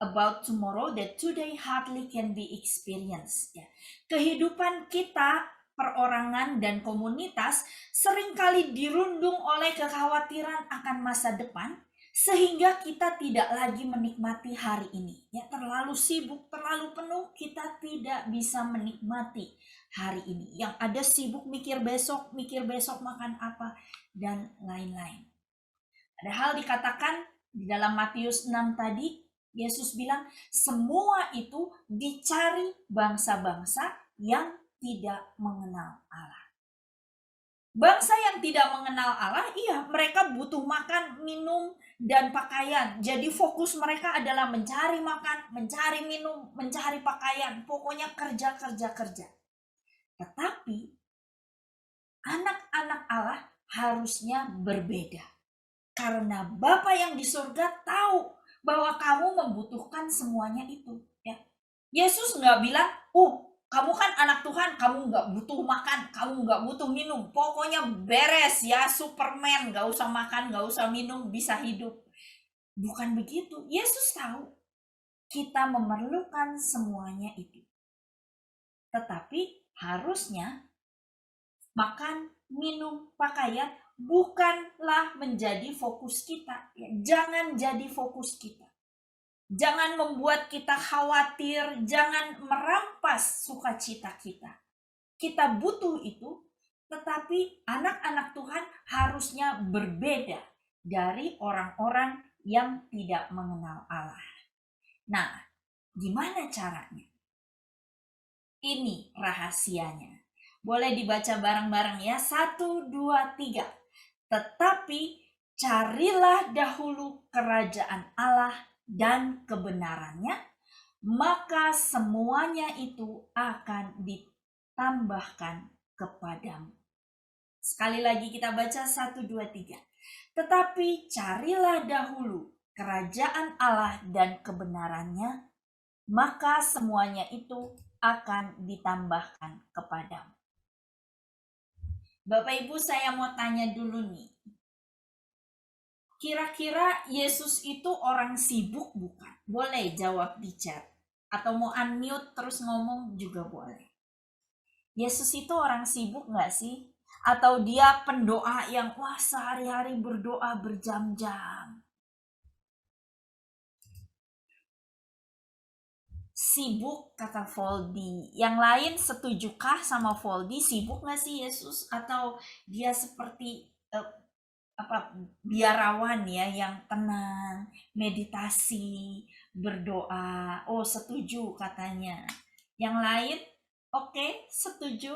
about tomorrow that today hardly can be experienced. Ya. Kehidupan kita, perorangan dan komunitas seringkali dirundung oleh kekhawatiran akan masa depan, sehingga kita tidak lagi menikmati hari ini. Ya, terlalu sibuk, terlalu penuh, kita tidak bisa menikmati hari ini. Yang ada sibuk mikir besok makan apa, dan lain-lain. Padahal dikatakan di dalam Matius 6 tadi, Yesus bilang semua itu dicari bangsa-bangsa yang tidak mengenal Allah. Bangsa yang tidak mengenal Allah, iya, mereka butuh makan, minum, dan pakaian. Jadi fokus mereka adalah mencari makan, mencari minum, mencari pakaian. Pokoknya kerja. Tetapi anak-anak Allah harusnya berbeda. Karena Bapa yang di surga tahu bahwa kamu membutuhkan semuanya itu. Ya. Yesus nggak bilang, kamu kan anak Tuhan, kamu nggak butuh makan, kamu nggak butuh minum. Pokoknya beres ya, Superman, nggak usah makan, nggak usah minum, bisa hidup. Bukan begitu. Yesus tahu kita memerlukan semuanya itu. Tetapi harusnya makan, minum, pakaian bukanlah menjadi fokus kita. Jangan jadi fokus kita. Jangan membuat kita khawatir, jangan merampas sukacita kita. Kita butuh itu, tetapi anak-anak Tuhan harusnya berbeda dari orang-orang yang tidak mengenal Allah. Nah, gimana caranya? Ini rahasianya. Boleh dibaca bareng-bareng ya. 1, 2, 3. Tetapi carilah dahulu kerajaan Allah dan kebenarannya, maka semuanya itu akan ditambahkan kepadamu. Sekali lagi kita baca 1, 2, 3. Tetapi carilah dahulu kerajaan Allah dan kebenarannya, maka semuanya itu akan ditambahkan kepadamu. Bapak Ibu, saya mau tanya dulu nih. Kira-kira Yesus itu orang sibuk bukan? Boleh jawab di chat. Atau mau unmute terus ngomong juga boleh. Yesus itu orang sibuk gak sih? Atau dia pendoa yang sehari-hari berdoa berjam-jam? Sibuk, kata Voldy. Yang lain setujukah sama Voldy? Sibuk gak sih Yesus? Atau dia seperti biarawan ya, yang tenang, meditasi, berdoa? Setuju katanya. Yang lain, oke, setuju.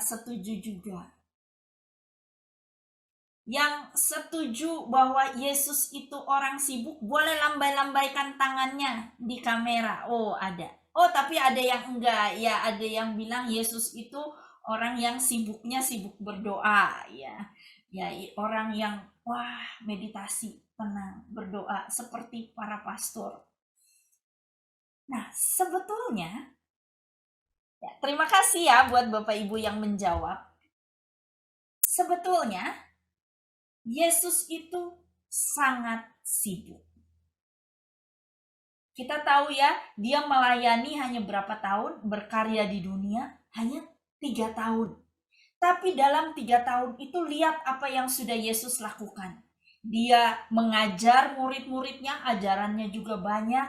Setuju juga. Yang setuju bahwa Yesus itu orang sibuk, boleh lambai-lambaikan tangannya di kamera. Ada. Tapi ada yang enggak. Ya, ada yang bilang Yesus itu orang yang sibuknya sibuk berdoa. Ya, orang yang meditasi, tenang, berdoa seperti para pastor. Nah, sebetulnya terima kasih ya buat Bapak Ibu yang menjawab. Sebetulnya Yesus itu sangat sibuk. Kita tahu ya, dia melayani hanya berapa tahun, berkarya di dunia hanya 3 tahun. Tapi dalam 3 tahun itu lihat apa yang sudah Yesus lakukan. Dia mengajar murid-muridnya, ajarannya juga banyak.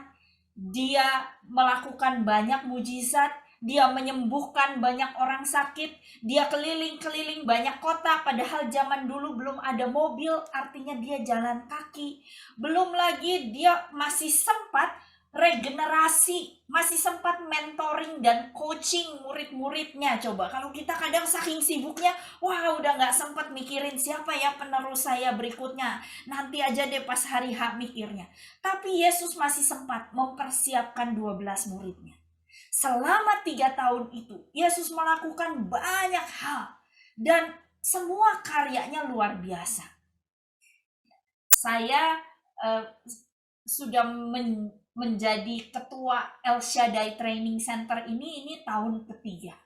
Dia melakukan banyak mujizat. Dia menyembuhkan banyak orang sakit. Dia keliling-keliling banyak kota. Padahal zaman dulu belum ada mobil, artinya dia jalan kaki. Belum lagi dia masih sempat regenerasi, masih sempat mentoring dan coaching murid-muridnya. Coba kalau kita kadang saking sibuknya, wah udah nggak sempat mikirin siapa ya penerus saya berikutnya. Nanti aja deh pas hari H mikirnya. Tapi Yesus masih sempat mempersiapkan 12 muridnya. Selama 3 tahun itu, Yesus melakukan banyak hal dan semua karyanya luar biasa. Saya sudah menjadi ketua El Shaddai Training Center ini tahun ketiga.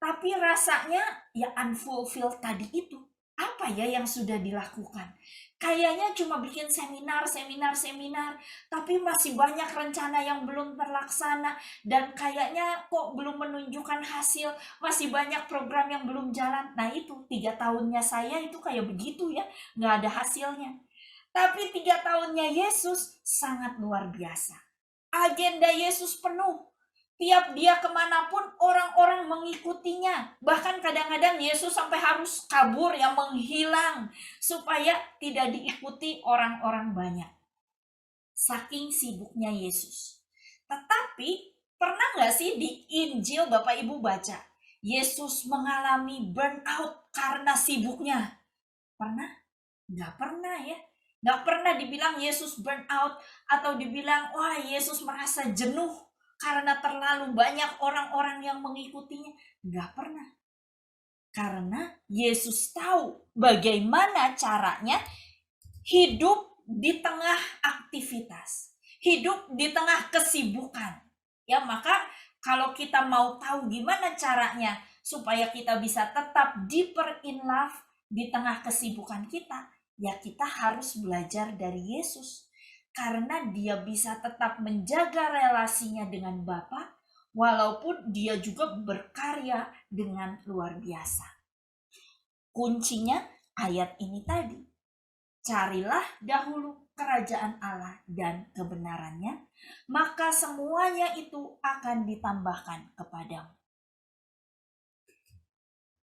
Tapi rasanya ya unfulfilled tadi itu. Apa ya yang sudah dilakukan? Kayaknya cuma bikin seminar, tapi masih banyak rencana yang belum terlaksana dan kayaknya kok belum menunjukkan hasil, masih banyak program yang belum jalan. Nah itu 3 tahunnya saya itu kayak begitu ya, nggak ada hasilnya. Tapi 3 tahunnya Yesus sangat luar biasa. Agenda Yesus penuh. Tiap dia kemanapun orang-orang mengikutinya. Bahkan kadang-kadang Yesus sampai harus kabur yang menghilang. Supaya tidak diikuti orang-orang banyak. Saking sibuknya Yesus. Tetapi pernah nggak sih di Injil Bapak Ibu baca? Yesus mengalami burnout karena sibuknya. Pernah? Nggak pernah ya. Nggak pernah dibilang Yesus burnout atau dibilang wah Yesus merasa jenuh karena terlalu banyak orang-orang yang mengikutinya. Nggak pernah. Karena Yesus tahu bagaimana caranya hidup di tengah aktivitas. Hidup di tengah kesibukan. Ya, maka kalau kita mau tahu gimana caranya supaya kita bisa tetap deeper in love di tengah kesibukan kita, ya kita harus belajar dari Yesus. Karena dia bisa tetap menjaga relasinya dengan Bapa, walaupun dia juga berkarya dengan luar biasa. Kuncinya ayat ini tadi. Carilah dahulu kerajaan Allah dan kebenarannya, maka semuanya itu akan ditambahkan kepadamu.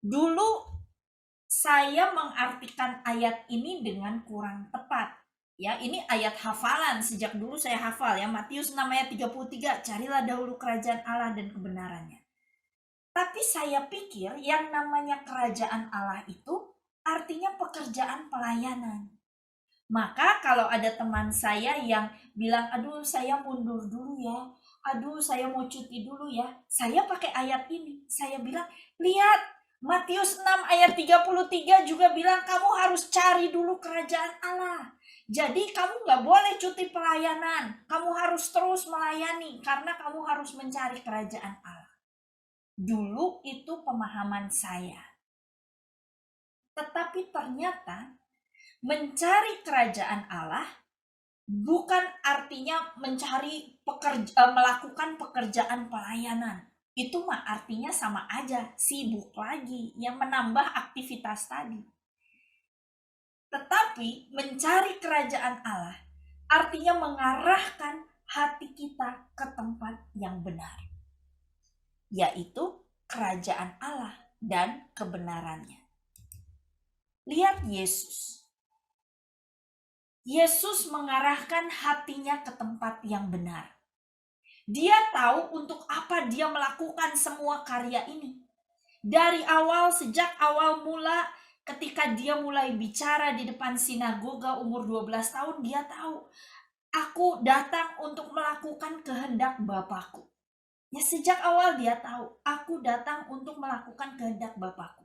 Dulu saya mengartikan ayat ini dengan kurang tepat. Ya, ini ayat hafalan, sejak dulu saya hafal ya, Matius 6 ayat 33, carilah dahulu kerajaan Allah dan kebenarannya. Tapi saya pikir yang namanya kerajaan Allah itu artinya pekerjaan pelayanan. Maka kalau ada teman saya yang bilang, aduh saya mundur dulu ya, aduh saya mau cuti dulu ya, saya pakai ayat ini, saya bilang, lihat Matius 6 ayat 33 juga bilang kamu harus cari dulu kerajaan Allah. Jadi kamu gak boleh cuti pelayanan, kamu harus terus melayani karena kamu harus mencari kerajaan Allah. Dulu itu pemahaman saya. Tetapi ternyata mencari kerajaan Allah bukan artinya melakukan pekerjaan pelayanan. Itu mah artinya sama aja, sibuk lagi, yang menambah aktivitas tadi. Tetapi mencari kerajaan Allah artinya mengarahkan hati kita ke tempat yang benar, yaitu kerajaan Allah dan kebenarannya. Lihat Yesus. Yesus mengarahkan hatinya ke tempat yang benar. Dia tahu untuk apa dia melakukan semua karya ini. Dari awal, sejak awal mula, ketika dia mulai bicara di depan sinagoga umur 12 tahun, dia tahu, aku datang untuk melakukan kehendak Bapakku. Ya, sejak awal dia tahu, aku datang untuk melakukan kehendak Bapakku.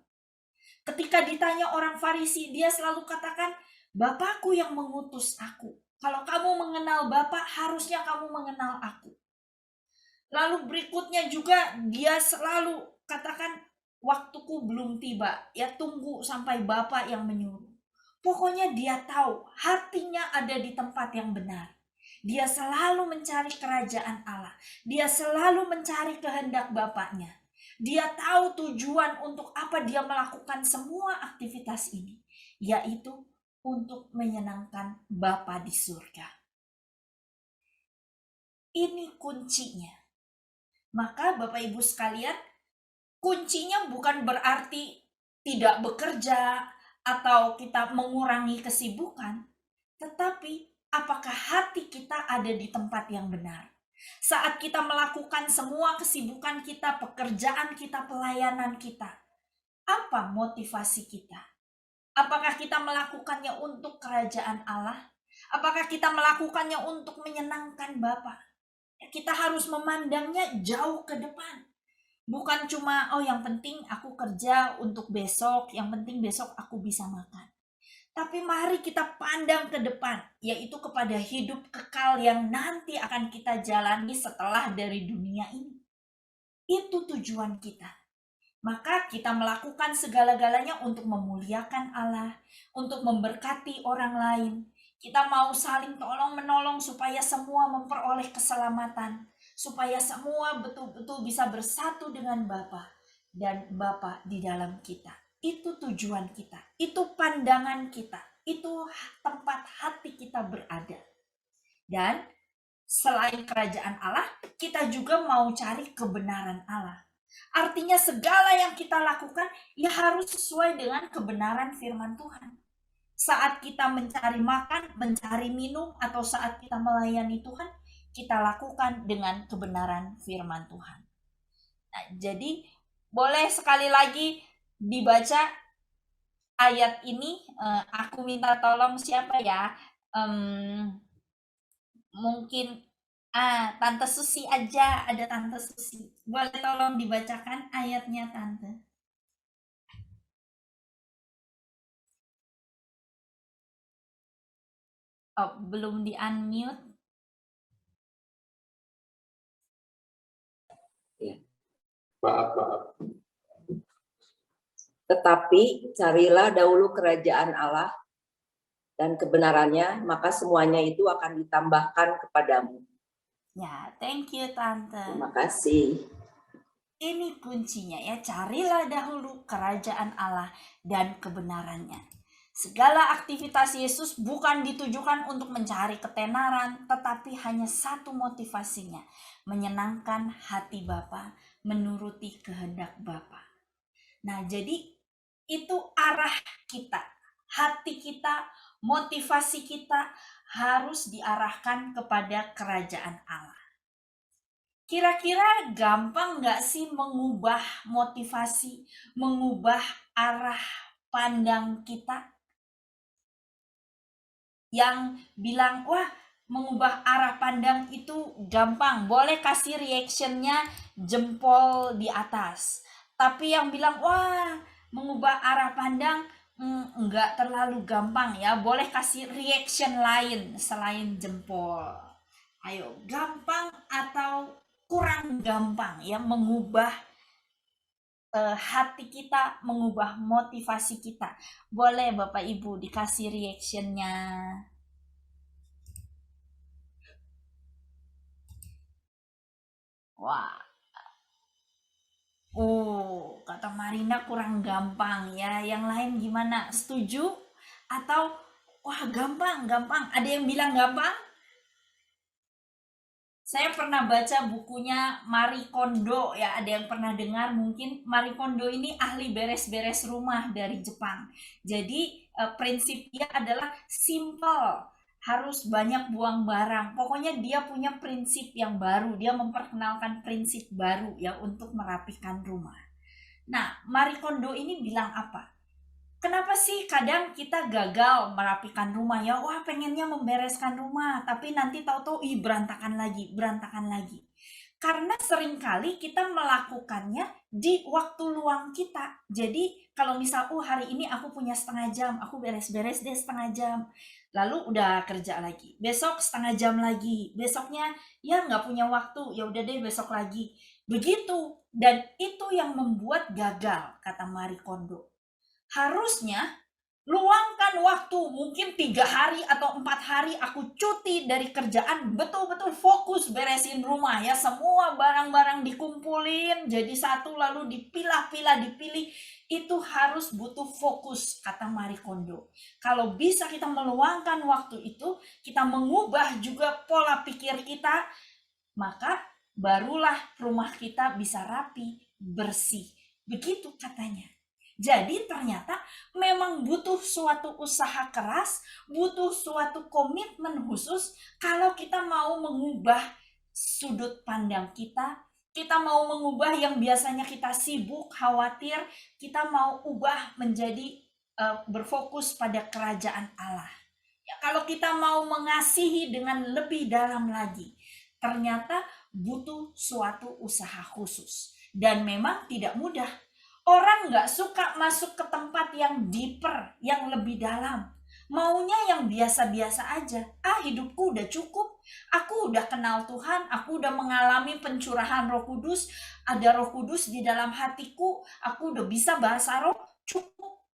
Ketika ditanya orang Farisi, dia selalu katakan, Bapakku yang mengutus aku. Kalau kamu mengenal Bapa, harusnya kamu mengenal aku. Lalu berikutnya juga dia selalu katakan, waktuku belum tiba, ya tunggu sampai Bapa yang menyuruh. Pokoknya dia tahu hatinya ada di tempat yang benar. Dia selalu mencari kerajaan Allah. Dia selalu mencari kehendak Bapaknya. Dia tahu tujuan untuk apa dia melakukan semua aktivitas ini, yaitu untuk menyenangkan Bapa di surga. Ini kuncinya. Maka Bapak Ibu sekalian, kuncinya bukan berarti tidak bekerja atau kita mengurangi kesibukan, tetapi apakah hati kita ada di tempat yang benar? Saat kita melakukan semua kesibukan kita, pekerjaan kita, pelayanan kita, apa motivasi kita? Apakah kita melakukannya untuk kerajaan Allah? Apakah kita melakukannya untuk menyenangkan Bapa? Kita harus memandangnya jauh ke depan. Bukan cuma, oh yang penting aku kerja untuk besok, yang penting besok aku bisa makan. Tapi mari kita pandang ke depan, yaitu kepada hidup kekal yang nanti akan kita jalani setelah dari dunia ini. Itu tujuan kita. Maka kita melakukan segala-galanya untuk memuliakan Allah, untuk memberkati orang lain. Kita mau saling tolong-menolong supaya semua memperoleh keselamatan, supaya semua betul-betul bisa bersatu dengan Bapa dan Bapa di dalam kita. Itu tujuan kita, itu pandangan kita, itu tempat hati kita berada. Dan selain kerajaan Allah, kita juga mau cari kebenaran Allah. Artinya segala yang kita lakukan ya harus sesuai dengan kebenaran firman Tuhan. Saat kita mencari makan, mencari minum, atau saat kita melayani Tuhan, kita lakukan dengan kebenaran firman Tuhan. Nah, jadi boleh sekali lagi dibaca ayat ini. Aku minta tolong siapa ya? Mungkin Tante Susi aja, ada Tante Susi. Boleh tolong dibacakan ayatnya, Tante? Oh, belum di-unmute. Maaf. Tetapi carilah dahulu kerajaan Allah dan kebenarannya, maka semuanya itu akan ditambahkan kepadamu. Ya, thank you Tante. Terima kasih. Ini kuncinya ya, carilah dahulu kerajaan Allah dan kebenarannya. Segala aktivitas Yesus bukan ditujukan untuk mencari ketenaran, tetapi hanya satu motivasinya, menyenangkan hati Bapa, menuruti kehendak Bapa. Nah, jadi itu arah kita, hati kita, motivasi kita harus diarahkan kepada kerajaan Allah. Kira-kira gampang nggak sih mengubah motivasi, mengubah arah pandang kita? Yang bilang, wah mengubah arah pandang itu gampang, boleh kasih reactionnya jempol di atas. Tapi yang bilang, wah mengubah arah pandang enggak terlalu gampang ya, boleh kasih reaction lain selain jempol. Ayo, gampang atau kurang gampang ya mengubah hati kita, mengubah motivasi kita. Boleh Bapak Ibu dikasih reactionnya. Wah. Kata Marina kurang gampang ya. Yang lain gimana? Setuju? Atau wah gampang. Ada yang bilang gampang? Saya pernah baca bukunya Marie Kondo ya, ada yang pernah dengar mungkin. Marie Kondo ini ahli beres-beres rumah dari Jepang. Jadi prinsipnya adalah simple, harus banyak buang barang. Pokoknya dia punya prinsip yang baru, dia memperkenalkan prinsip baru ya untuk merapikan rumah. Nah, Marie Kondo ini bilang apa? Kenapa sih kadang kita gagal merapikan rumah ya? Wah pengennya membereskan rumah, tapi nanti tahu-tahu berantakan lagi. Karena seringkali kita melakukannya di waktu luang kita. Jadi kalau misal, hari ini aku punya setengah jam, aku beres-beres deh setengah jam. Lalu udah kerja lagi. Besok setengah jam lagi. Besoknya ya nggak punya waktu, ya udah deh besok lagi. Begitu. Dan itu yang membuat gagal, kata Marie Kondo. Harusnya luangkan waktu, mungkin 3 hari atau 4 hari aku cuti dari kerjaan, betul-betul fokus beresin rumah ya, semua barang-barang dikumpulin jadi satu lalu dipilah-pilah, dipilih. Itu harus butuh fokus, kata Marie Kondo. Kalau bisa kita meluangkan waktu itu, kita mengubah juga pola pikir kita, maka barulah rumah kita bisa rapi, bersih. Begitu katanya. Jadi ternyata memang butuh suatu usaha keras, butuh suatu komitmen khusus kalau kita mau mengubah sudut pandang kita mau mengubah yang biasanya kita sibuk, khawatir, kita mau ubah menjadi berfokus pada kerajaan Allah. Ya, kalau kita mau mengasihi dengan lebih dalam lagi, ternyata butuh suatu usaha khusus. Dan memang tidak mudah. Orang nggak suka masuk ke tempat yang deeper, yang lebih dalam. Maunya yang biasa-biasa aja. Hidupku udah cukup. Aku udah kenal Tuhan, aku udah mengalami pencurahan Roh Kudus, ada Roh Kudus di dalam hatiku, aku udah bisa bahasa roh, cukup.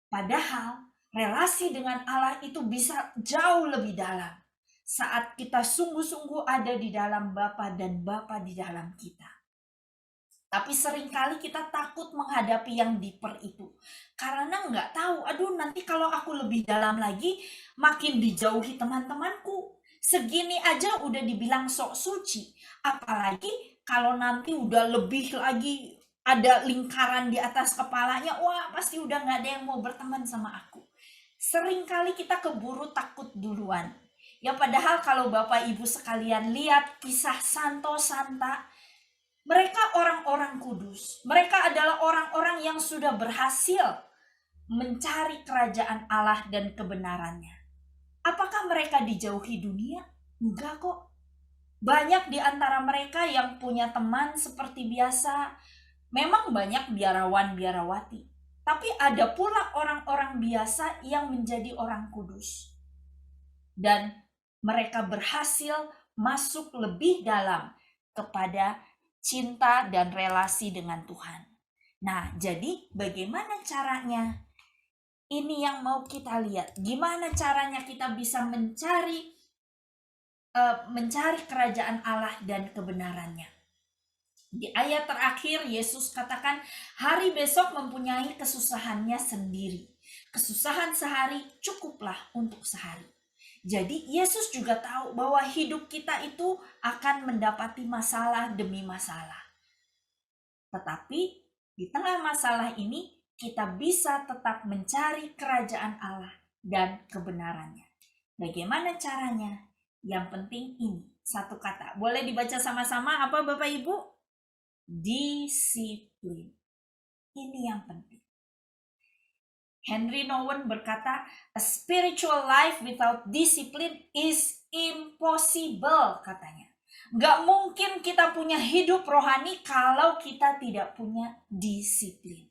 Padahal relasi dengan Allah itu bisa jauh lebih dalam saat kita sungguh-sungguh ada di dalam Bapa dan Bapa di dalam kita. Tapi seringkali kita takut menghadapi yang deeper itu. Karena nggak tahu, aduh nanti kalau aku lebih dalam lagi, makin dijauhi teman-temanku. Segini aja udah dibilang sok suci. Apalagi kalau nanti udah lebih lagi, ada lingkaran di atas kepalanya, wah pasti udah nggak ada yang mau berteman sama aku. Seringkali kita keburu takut duluan. Ya padahal kalau Bapak Ibu sekalian lihat kisah Santo Santa, mereka orang-orang kudus. Mereka adalah orang-orang yang sudah berhasil mencari kerajaan Allah dan kebenarannya. Apakah mereka dijauhi dunia? Enggak kok. Banyak di antara mereka yang punya teman seperti biasa. Memang banyak biarawan-biarawati. Tapi ada pula orang-orang biasa yang menjadi orang kudus. Dan mereka berhasil masuk lebih dalam kepada cinta dan relasi dengan Tuhan. Nah, jadi bagaimana caranya? Ini yang mau kita lihat. Gimana caranya kita bisa mencari kerajaan Allah dan kebenarannya. Di ayat terakhir Yesus katakan, hari besok mempunyai kesusahannya sendiri. Kesusahan sehari cukuplah untuk sehari. Jadi Yesus juga tahu bahwa hidup kita itu akan mendapati masalah demi masalah. Tetapi di tengah masalah ini kita bisa tetap mencari kerajaan Allah dan kebenarannya. Bagaimana caranya? Yang penting ini, satu kata. Boleh dibaca sama-sama apa Bapak Ibu? Disiplin. Ini yang penting. Henry Nouwen berkata, a spiritual life without discipline is impossible, katanya. Gak mungkin kita punya hidup rohani kalau kita tidak punya disiplin.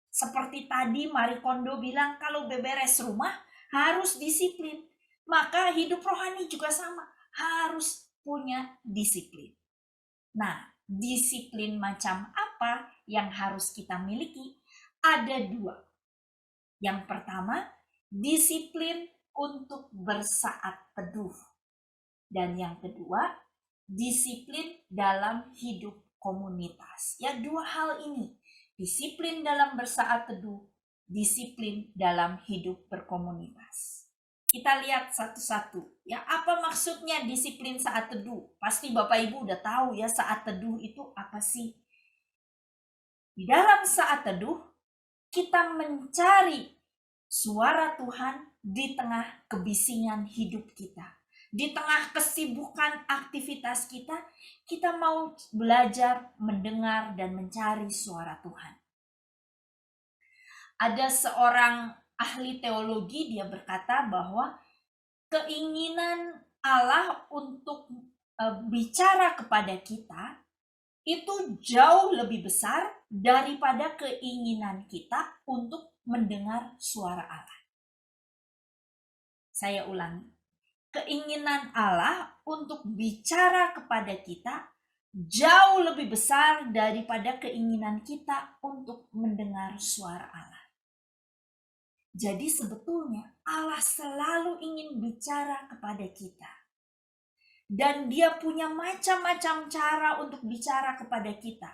Seperti tadi Marie Kondo bilang, kalau beberes rumah harus disiplin. Maka hidup rohani juga sama, harus punya disiplin. Nah, disiplin macam apa yang harus kita miliki? Ada dua. Yang pertama, disiplin untuk bersaat teduh. Dan yang kedua, disiplin dalam hidup komunitas. Ya, dua hal ini. Disiplin dalam bersaat teduh, disiplin dalam hidup berkomunitas. Kita lihat satu-satu. Ya, apa maksudnya disiplin saat teduh? Pasti Bapak Ibu udah tahu ya saat teduh itu apa sih? Di dalam saat teduh, kita mencari suara Tuhan di tengah kebisingan hidup kita. Di tengah kesibukan aktivitas kita, kita mau belajar, mendengar, dan mencari suara Tuhan. Ada seorang ahli teologi, dia berkata bahwa keinginan Allah untuk bicara kepada kita itu jauh lebih besar daripada keinginan kita untuk mendengar suara Allah. Saya ulangi. Keinginan Allah untuk bicara kepada kita jauh lebih besar daripada keinginan kita untuk mendengar suara Allah. Jadi sebetulnya Allah selalu ingin bicara kepada kita. Dan dia punya macam-macam cara untuk bicara kepada kita.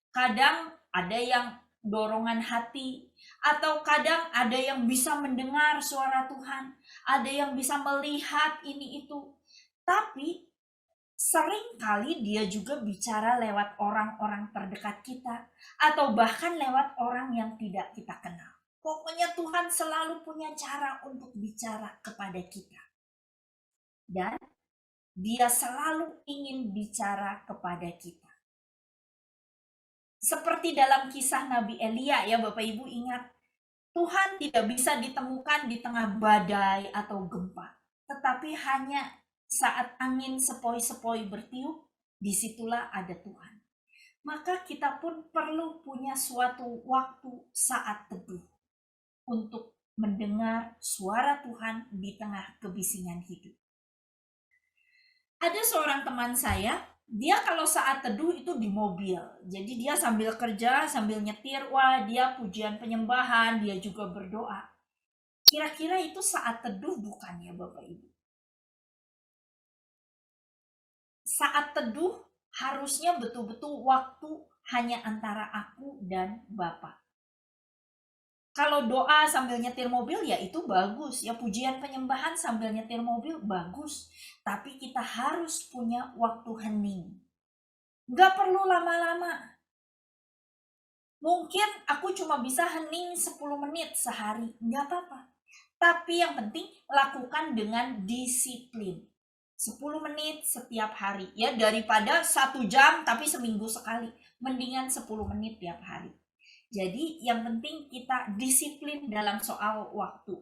Kadang ada yang dorongan hati, atau kadang ada yang bisa mendengar suara Tuhan, ada yang bisa melihat ini itu. Tapi Sering kali dia juga bicara lewat orang-orang terdekat kita, atau bahkan lewat orang yang tidak kita kenal. Pokoknya Tuhan selalu punya cara untuk bicara kepada kita. Dan dia selalu ingin bicara kepada kita. Seperti dalam kisah Nabi Elia ya Bapak Ibu ingat, Tuhan tidak bisa ditemukan di tengah badai atau gempa, tetapi hanya saat angin sepoi-sepoi bertiup, disitulah ada Tuhan. Maka kita pun perlu punya suatu waktu saat teduh untuk mendengar suara Tuhan di tengah kebisingan hidup. Ada seorang teman saya, dia kalau saat teduh itu di mobil. Jadi dia sambil kerja, sambil nyetir, wah dia pujian penyembahan, dia juga berdoa. Kira-kira itu saat teduh bukan ya Bapak Ibu? Saat teduh harusnya betul-betul waktu hanya antara aku dan Bapak. Kalau doa sambil nyetir mobil ya itu bagus, ya pujian penyembahan sambil nyetir mobil bagus. Tapi kita harus punya waktu hening. Nggak perlu lama-lama. Mungkin aku cuma bisa hening 10 menit sehari, nggak apa-apa. Tapi yang penting lakukan dengan disiplin. 10 menit setiap hari, ya daripada 1 jam tapi seminggu sekali. Mendingan 10 menit tiap hari. Jadi yang penting kita disiplin dalam soal waktu.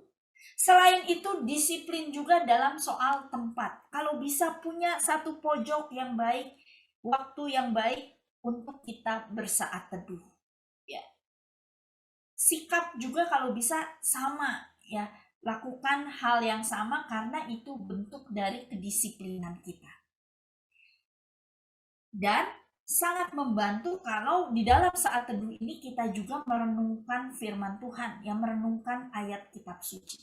Selain itu disiplin juga dalam soal tempat. Kalau bisa punya satu pojok yang baik, waktu yang baik untuk kita bersaat teduh. Ya. Sikap juga kalau bisa sama ya. Lakukan hal yang sama karena itu bentuk dari kedisiplinan kita. Dan sangat membantu kalau di dalam saat teduh ini kita juga merenungkan firman Tuhan, yang merenungkan ayat kitab suci.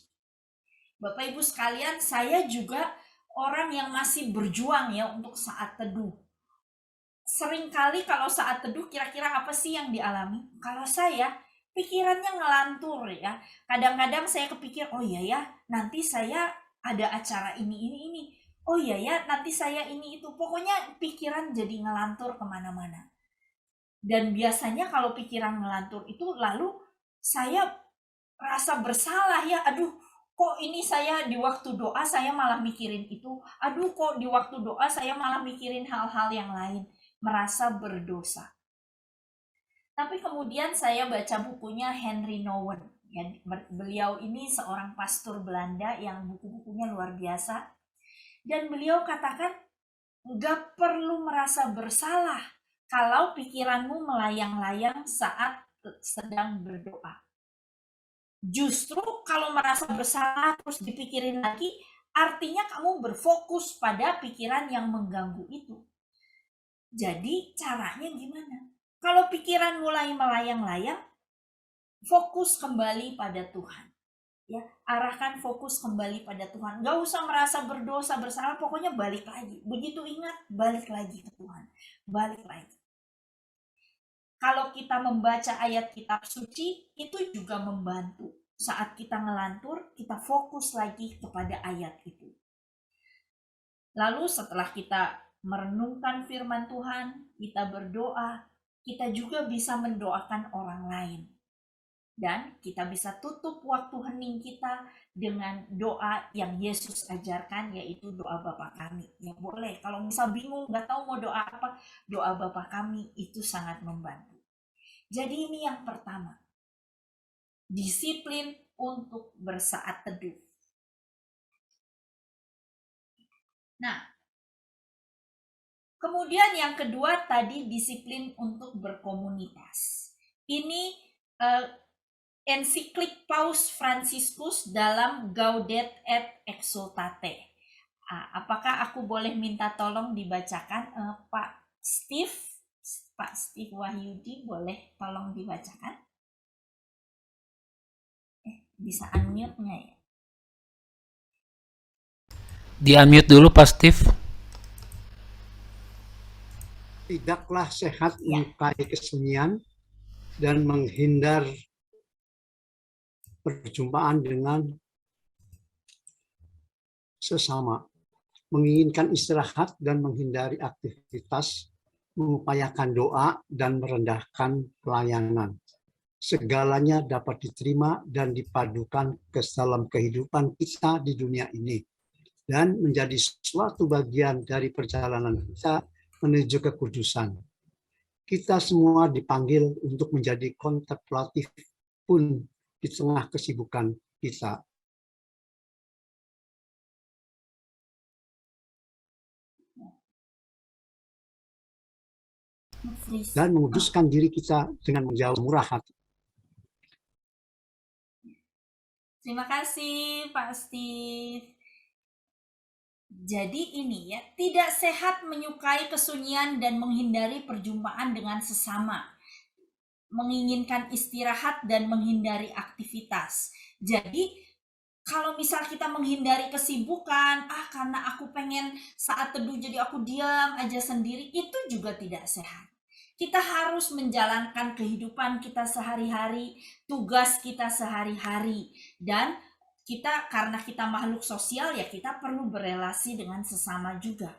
Bapak Ibu sekalian, saya juga orang yang masih berjuang ya untuk saat teduh. Seringkali kalau saat teduh kira-kira apa sih yang dialami? Kalau saya pikirannya ngelantur ya. Kadang-kadang saya kepikir, oh iya ya, nanti saya ada acara ini. Oh iya ya, nanti saya ini itu. Pokoknya pikiran jadi ngelantur kemana-mana. Dan biasanya kalau pikiran ngelantur itu lalu saya rasa bersalah ya. Aduh, kok ini saya di waktu doa saya malah mikirin itu. Aduh, kok di waktu doa saya malah mikirin hal-hal yang lain. Merasa berdosa. Tapi kemudian saya baca bukunya Henry Nouwen. Ya, beliau ini seorang pastor Belanda yang buku-bukunya luar biasa. Dan beliau katakan, gak perlu merasa bersalah kalau pikiranmu melayang-layang saat sedang berdoa. Justru kalau merasa bersalah terus dipikirin lagi, artinya kamu berfokus pada pikiran yang mengganggu itu. Jadi caranya gimana? Kalau pikiran mulai melayang-layang, fokus kembali pada Tuhan. Ya, arahkan fokus kembali pada Tuhan. Gak usah merasa berdosa, bersalah, pokoknya balik lagi. Begitu ingat, balik lagi ke Tuhan. Balik lagi. Kalau kita membaca ayat kitab suci, itu juga membantu. Saat kita ngelantur, kita fokus lagi kepada ayat itu. Lalu setelah kita merenungkan firman Tuhan, kita berdoa, kita juga bisa mendoakan orang lain. Dan kita bisa tutup waktu hening kita dengan doa yang Yesus ajarkan, yaitu doa Bapa kami. Ya boleh, kalau misal bingung, gak tahu mau doa apa, doa Bapa kami itu sangat membantu. Jadi ini yang pertama, disiplin untuk bersaat teduh. Nah, kemudian yang kedua tadi disiplin untuk berkomunitas. Ini ensiklik Paus Fransiskus dalam Gaudet et Exsultate. Apakah aku boleh minta tolong dibacakan Pak Steve Wahyudi, boleh tolong dibacakan? Bisa unmute-nya ya? Di-unmute dulu Pak Steve. Tidaklah sehat menyukai kesunyian dan menghindar perjumpaan dengan sesama. menginginkan istirahat dan menghindari aktivitas, mengupayakan doa dan merendahkan pelayanan. Segalanya dapat diterima dan dipadukan ke dalam kehidupan kita di dunia ini dan menjadi suatu bagian dari perjalanan kita menuju kekudusan. Kita semua dipanggil untuk menjadi kontemplatif pun di tengah kesibukan kita. Dan menguduskan diri kita dengan menjauh murah hati. Terima kasih Pak Steve. Jadi ini ya, tidak sehat menyukai kesunyian dan menghindari perjumpaan dengan sesama. Menginginkan istirahat dan menghindari aktivitas. Jadi kalau misal kita menghindari kesibukan, karena aku pengen saat teduh jadi aku diam aja sendiri, itu juga tidak sehat. Kita harus menjalankan kehidupan kita sehari-hari, tugas kita sehari-hari, dan kita karena kita makhluk sosial ya kita perlu berelasi dengan sesama juga.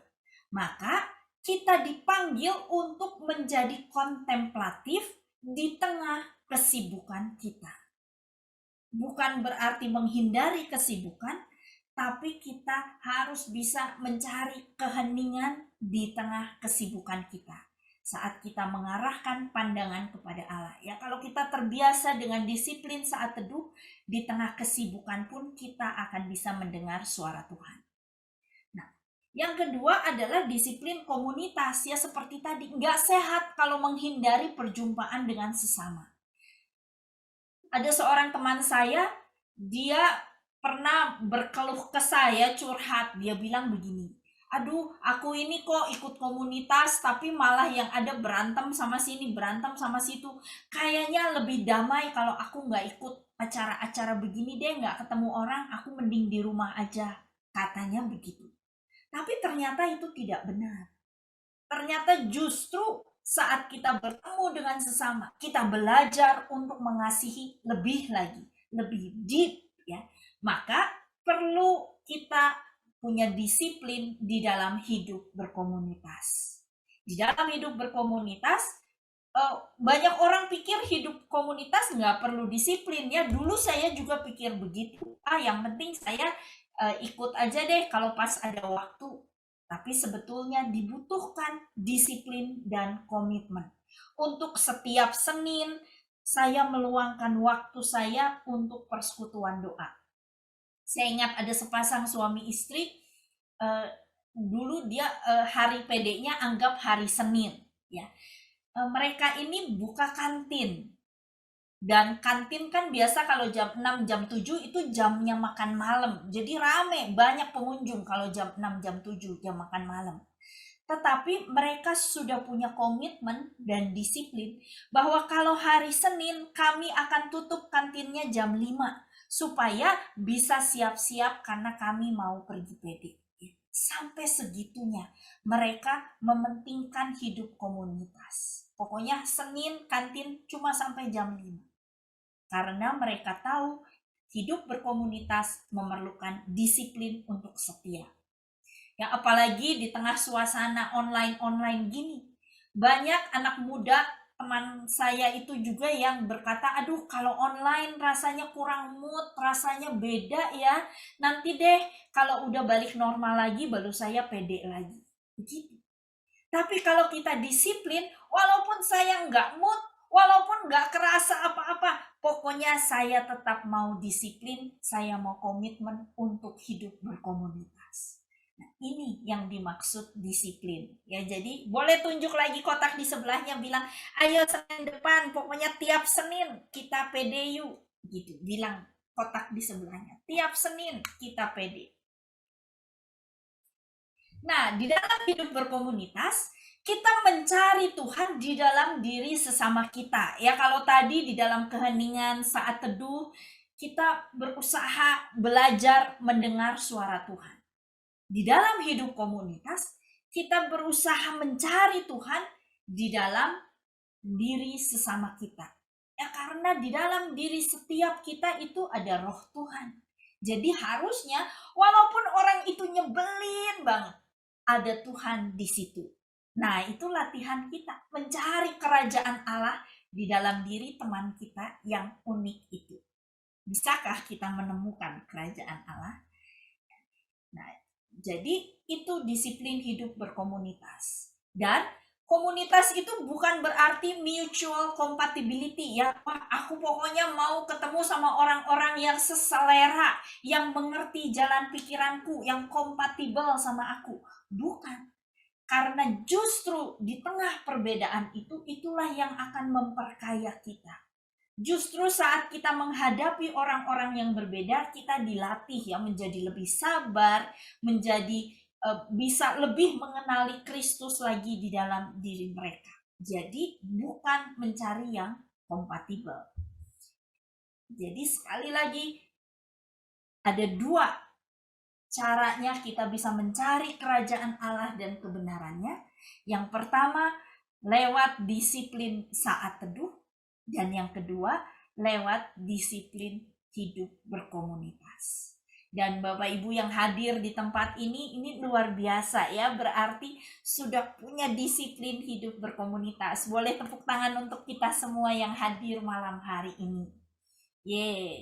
Maka kita dipanggil untuk menjadi kontemplatif di tengah kesibukan kita. Bukan berarti menghindari kesibukan, tapi kita harus bisa mencari keheningan di tengah kesibukan kita. Saat kita mengarahkan pandangan kepada Allah. Ya, kalau kita terbiasa dengan disiplin saat teduh, di tengah kesibukan pun kita akan bisa mendengar suara Tuhan. Nah, yang kedua adalah disiplin komunitas. Ya, seperti tadi, nggak sehat kalau menghindari perjumpaan dengan sesama. Ada seorang teman saya, dia pernah berkeluh ke saya, curhat. Dia bilang begini, aduh aku ini kok ikut komunitas tapi malah yang ada berantem sama sini, berantem sama situ. Kayaknya lebih damai kalau aku nggak ikut acara-acara begini deh, nggak ketemu orang, aku mending di rumah aja. Katanya begitu. Tapi ternyata itu tidak benar. Ternyata justru saat kita bertemu dengan sesama, kita belajar untuk mengasihi lebih lagi, lebih deep ya. Maka perlu kita punya disiplin di dalam hidup berkomunitas. Di dalam hidup berkomunitas, banyak orang pikir hidup komunitas nggak perlu disiplin ya. Dulu saya juga pikir begitu. Yang penting saya ikut aja deh kalau pas ada waktu. Tapi sebetulnya dibutuhkan disiplin dan komitmen. Untuk setiap Senin, saya meluangkan waktu saya untuk persekutuan doa. Saya ingat ada sepasang suami istri, dulu dia hari PD-nya anggap hari Senin. Ya. Mereka ini buka kantin. Dan kantin kan biasa kalau jam 6, jam 7 itu jamnya makan malam. Jadi rame, banyak pengunjung kalau jam 6, jam 7, jam makan malam. Tetapi mereka sudah punya komitmen dan disiplin bahwa kalau hari Senin kami akan tutup kantinnya jam 5 supaya bisa siap-siap karena kami mau pergi PD. Sampai segitunya mereka mementingkan hidup komunitas. Pokoknya Senin kantin cuma sampai jam 5. Karena mereka tahu hidup berkomunitas memerlukan disiplin untuk setia. Ya, apalagi di tengah suasana online gini. Banyak anak muda teman saya itu juga yang berkata, aduh kalau online rasanya kurang mood, rasanya beda ya. Nanti deh kalau udah balik normal lagi baru saya pede lagi. Begitu. Tapi kalau kita disiplin, walaupun saya nggak mood, walaupun nggak kerasa apa-apa, pokoknya saya tetap mau disiplin, saya mau komitmen untuk hidup berkomunitas. Nah, ini yang dimaksud disiplin. Ya, jadi boleh tunjuk lagi kotak di sebelahnya bilang, ayo Senin depan, pokoknya tiap Senin kita PD yuk. Gitu, bilang kotak di sebelahnya. Tiap Senin kita PD. Nah, di dalam hidup berkomunitas, kita mencari Tuhan di dalam diri sesama kita. Ya, kalau tadi di dalam keheningan saat teduh, kita berusaha belajar mendengar suara Tuhan. Di dalam hidup komunitas, kita berusaha mencari Tuhan di dalam diri sesama kita. Ya, karena di dalam diri setiap kita itu ada roh Tuhan. Jadi harusnya walaupun orang itu nyebelin banget, ada Tuhan di situ. Nah, itu latihan kita mencari kerajaan Allah di dalam diri teman kita yang unik itu. Bisakah kita menemukan kerajaan Allah? Nah, jadi itu disiplin hidup berkomunitas. Dan komunitas itu bukan berarti mutual compatibility ya. Wah, aku pokoknya mau ketemu sama orang-orang yang seselera, yang mengerti jalan pikiranku, yang kompatibel sama aku. Bukan. Karena justru di tengah perbedaan itu, itulah yang akan memperkaya kita. Justru saat kita menghadapi orang-orang yang berbeda, kita dilatih ya menjadi lebih sabar, menjadi bisa lebih mengenali Kristus lagi di dalam diri mereka. Jadi bukan mencari yang kompatibel. Jadi sekali lagi ada dua caranya kita bisa mencari kerajaan Allah dan kebenarannya. Yang pertama lewat disiplin saat teduh, dan yang kedua lewat disiplin hidup berkomunitas. Dan Bapak Ibu yang hadir di tempat ini luar biasa ya, berarti sudah punya disiplin hidup berkomunitas. Boleh tepuk tangan untuk kita semua yang hadir malam hari ini.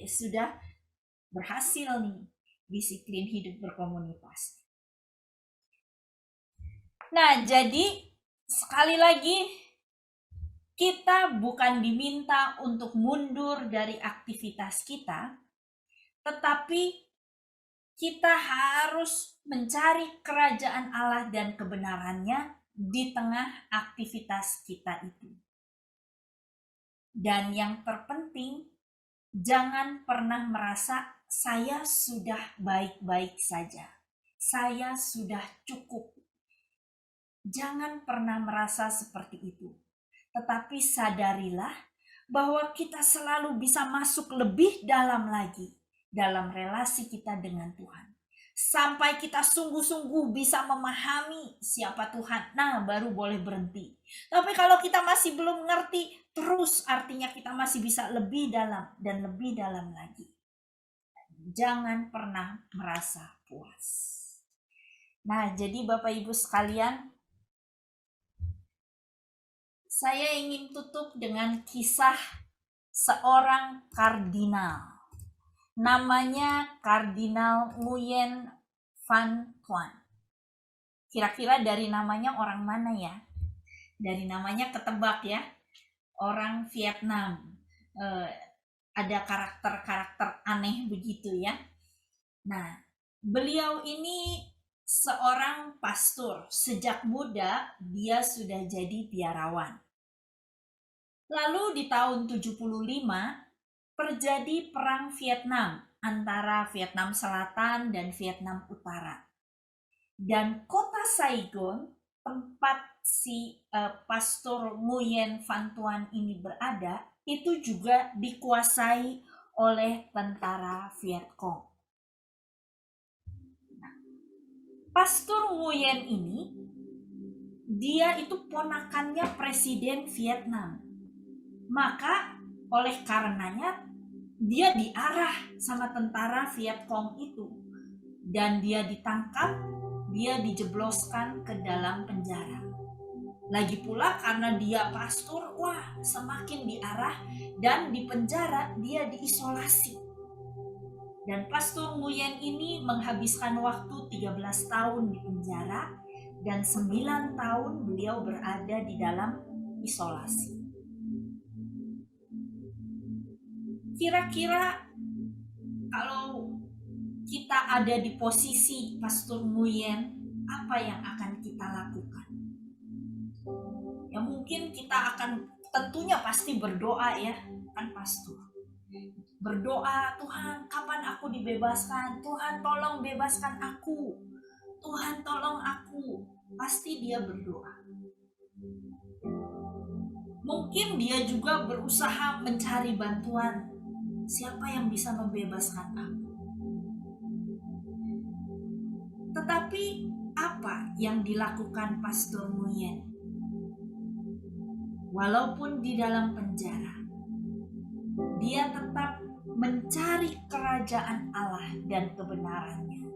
Sudah berhasil nih disiplin hidup berkomunitas. Nah, jadi sekali lagi kita bukan diminta untuk mundur dari aktivitas kita, tetapi kita harus mencari kerajaan Allah dan kebenarannya di tengah aktivitas kita itu. Dan yang terpenting, jangan pernah merasa saya sudah baik-baik saja, saya sudah cukup. Jangan pernah merasa seperti itu. Tetapi sadarilah bahwa kita selalu bisa masuk lebih dalam lagi dalam relasi kita dengan Tuhan. Sampai kita sungguh-sungguh bisa memahami siapa Tuhan, nah baru boleh berhenti. Tapi kalau kita masih belum ngerti terus, artinya kita masih bisa lebih dalam dan lebih dalam lagi. Jangan pernah merasa puas. Nah, jadi Bapak Ibu sekalian, saya ingin tutup dengan kisah seorang kardinal. Namanya Kardinal Nguyen Van Thuan. Kira-kira dari namanya orang mana ya? Dari namanya ketebak ya. Orang Vietnam. Ada karakter-karakter aneh begitu ya. Nah, beliau ini seorang pastor. Sejak muda dia sudah jadi biarawan. Lalu di tahun 75 terjadi perang Vietnam antara Vietnam Selatan dan Vietnam Utara. Dan kota Saigon, tempat si pastor Nguyen Van Thuan ini berada, itu juga dikuasai oleh tentara Viet Cong. Nah, pastor Nguyen ini, dia itu ponakannya presiden Vietnam. Maka oleh karenanya dia diarah sama tentara Viet Cong itu. Dan dia ditangkap, dia dijebloskan ke dalam penjara. Lagi pula karena dia pastor, wah semakin diarah, dan di penjara dia diisolasi. Dan pastor Nguyen ini menghabiskan waktu 13 tahun di penjara, dan 9 tahun beliau berada di dalam isolasi. Kira-kira kalau kita ada di posisi pastor Nguyen, apa yang akan kita lakukan? Ya mungkin kita akan tentunya pasti berdoa ya, kan pastor. Berdoa, Tuhan kapan aku dibebaskan? Tuhan tolong bebaskan aku. Tuhan tolong aku. Pasti dia berdoa. Mungkin dia juga berusaha mencari bantuan. Siapa yang bisa membebaskan aku? Tetapi apa yang dilakukan Pastor Nguyen? Walaupun di dalam penjara, dia tetap mencari kerajaan Allah dan kebenarannya.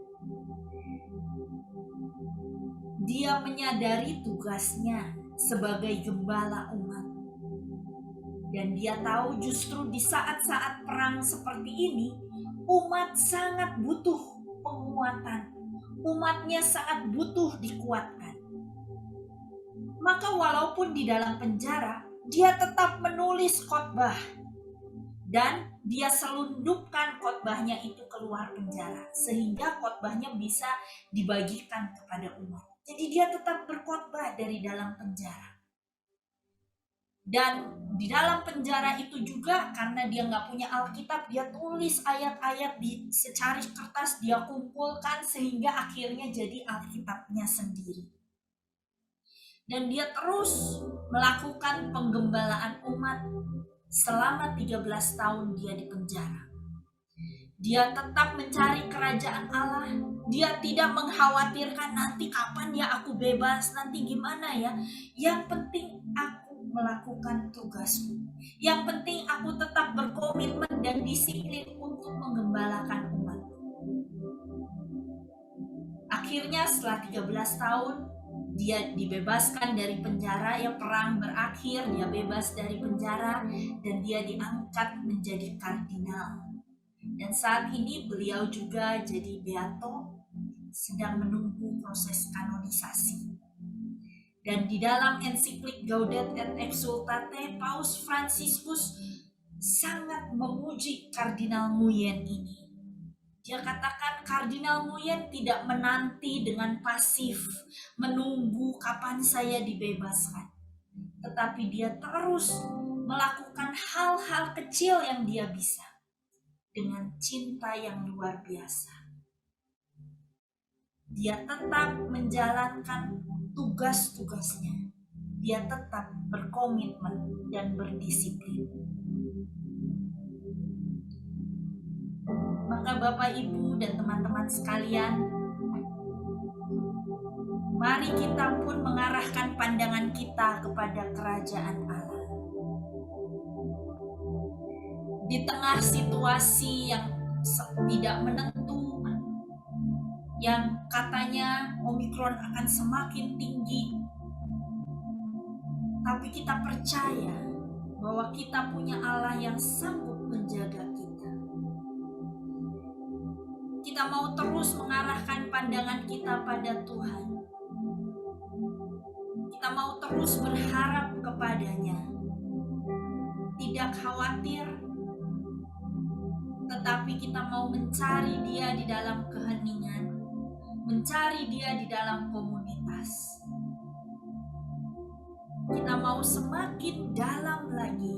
Dia menyadari tugasnya sebagai gembala umat. Dan dia tahu justru di saat-saat perang seperti ini, umat sangat butuh penguatan. Umatnya sangat butuh dikuatkan. Maka walaupun di dalam penjara, dia tetap menulis khotbah. Dan dia selundupkan khotbahnya itu keluar penjara. Sehingga khotbahnya bisa dibagikan kepada umat. Jadi dia tetap berkhotbah dari dalam penjara. Dan di dalam penjara itu juga karena dia nggak punya Alkitab, dia tulis ayat-ayat di secari kertas, dia kumpulkan sehingga akhirnya jadi Alkitabnya sendiri. Dan dia terus melakukan penggembalaan umat selama 13 tahun dia di penjara. Dia tetap mencari kerajaan Allah. Dia tidak mengkhawatirkan nanti kapan ya aku bebas, nanti gimana ya. Yang penting aku melakukan tugasku. Yang penting aku tetap berkomitmen dan disiplin untuk menggembalakan umat. Akhirnya setelah 13 tahun dia dibebaskan dari penjara, ya perang berakhir, dia bebas dari penjara dan dia diangkat menjadi kardinal. Dan saat ini beliau juga jadi beato, sedang menunggu proses kanonisasi. Dan di dalam ensiklik Gaudet et Exsultate, Paus Fransiskus sangat memuji Kardinal Nguyen ini. Dia katakan Kardinal Nguyen tidak menanti dengan pasif, menunggu kapan saya dibebaskan. Tetapi dia terus melakukan hal-hal kecil yang dia bisa dengan cinta yang luar biasa. Dia tetap menjalankan tugas-tugasnya. Dia tetap berkomitmen dan berdisiplin. Maka Bapak, Ibu, dan teman-teman sekalian, mari kita pun mengarahkan pandangan kita kepada kerajaan Allah. Di tengah situasi yang tidak menentu, yang katanya Omikron akan semakin tinggi, tapi kita percaya bahwa kita punya Allah yang sanggup menjaga kita. Kita mau terus mengarahkan pandangan kita pada Tuhan. Kita mau terus berharap kepadanya. Tidak khawatir, tetapi kita mau mencari Dia di dalam keheningan, mencari Dia di dalam komunitas. Kita mau semakin dalam lagi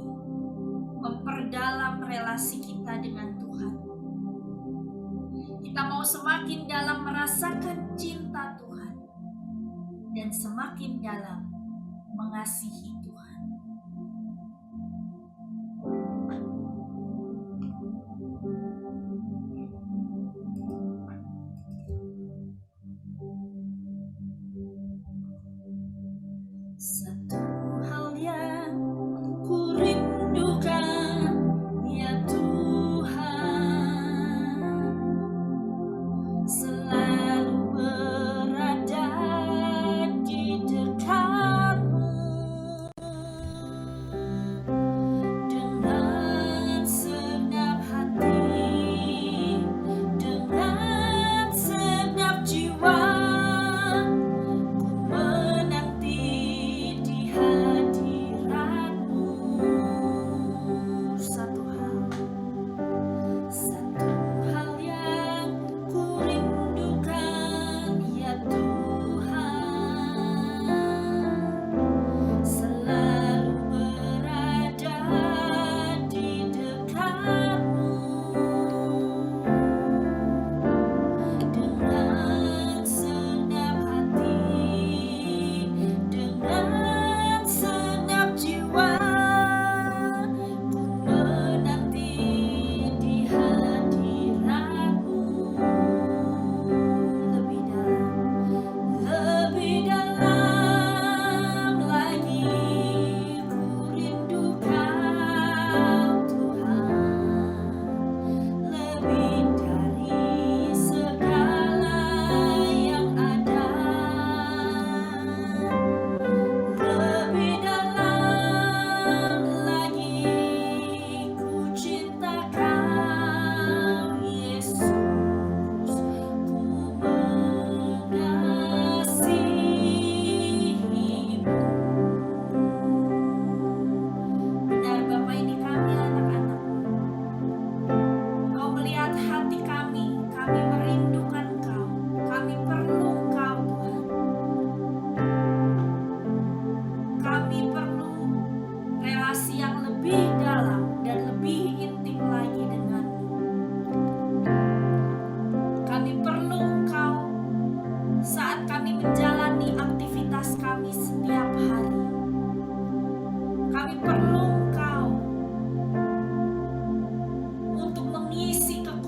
memperdalam relasi kita dengan Tuhan. Kita mau semakin dalam merasakan cinta Tuhan dan semakin dalam mengasihi Tuhan. Satu hal yang ku rindukan, ya Tuhan, selalu berada di dekat-Mu.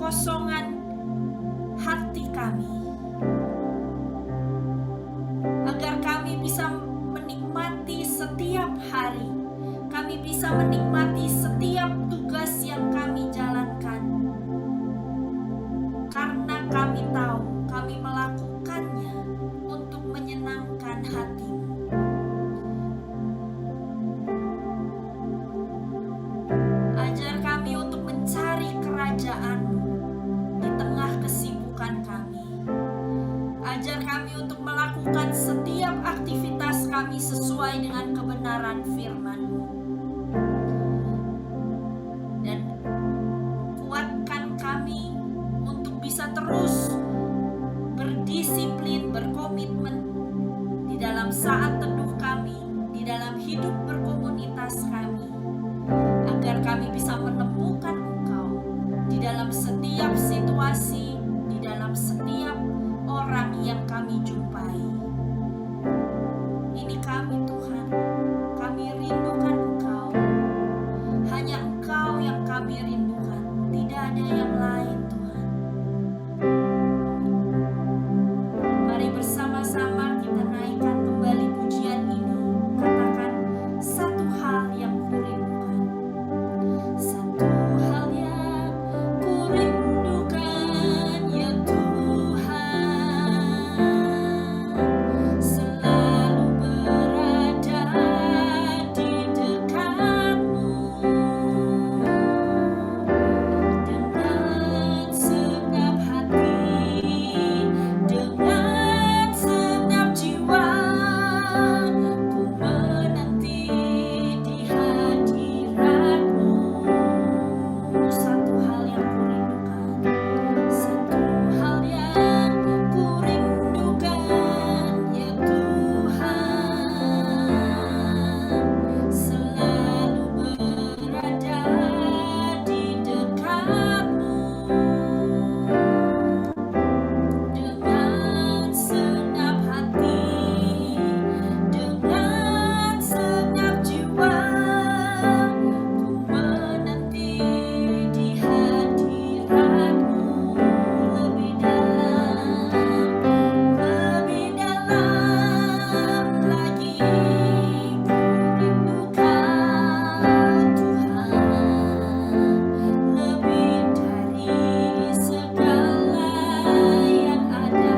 kekosongan hati kami, agar kami bisa menikmati setiap hari, kami bisa menikmati setiap tugas yang kami jalankan, karena kami tahu kami melakukannya untuk menyenangkan hati-Mu. Ajar kami untuk mencari kerajaan-Mu di tengah kesibukan kami. Ajar kami untuk melakukan setiap aktivitas kami sesuai dengan kebenaran firman-Mu. Dan kuatkan kami untuk bisa terus berdisiplin, berkomitmen di dalam saat teduh kami, di dalam hidup berkomunitas kami, agar kami bisa menemukan Engkau di dalam setiap situasi, di dalam setiap orang yang kami jumpai. Ini kami Tuhan, kami rindukan Engkau. Hanya Engkau yang kami rindukan, tidak ada yang lain Tuhan. Mari bersama-sama kita naikkan kembali pujian ini. Katakan, satu hal yang kurindukan. Satu hal yang kurindukan ya Tuhan, selalu berada di dekat-Mu dengan segenap hati, dengan segenap jiwa, ku menanti di hadirat-Mu. Satu hal yang kurindukan, satu hal yang kurindukan ya Tuhan, selalu berada di dekat-Mu dengan segenap hati, dengan segenap jiwa, ku menanti di hadirat-Mu. Lebih dalam lagi ku rindukan Tuhan, lebih dari segala yang ada,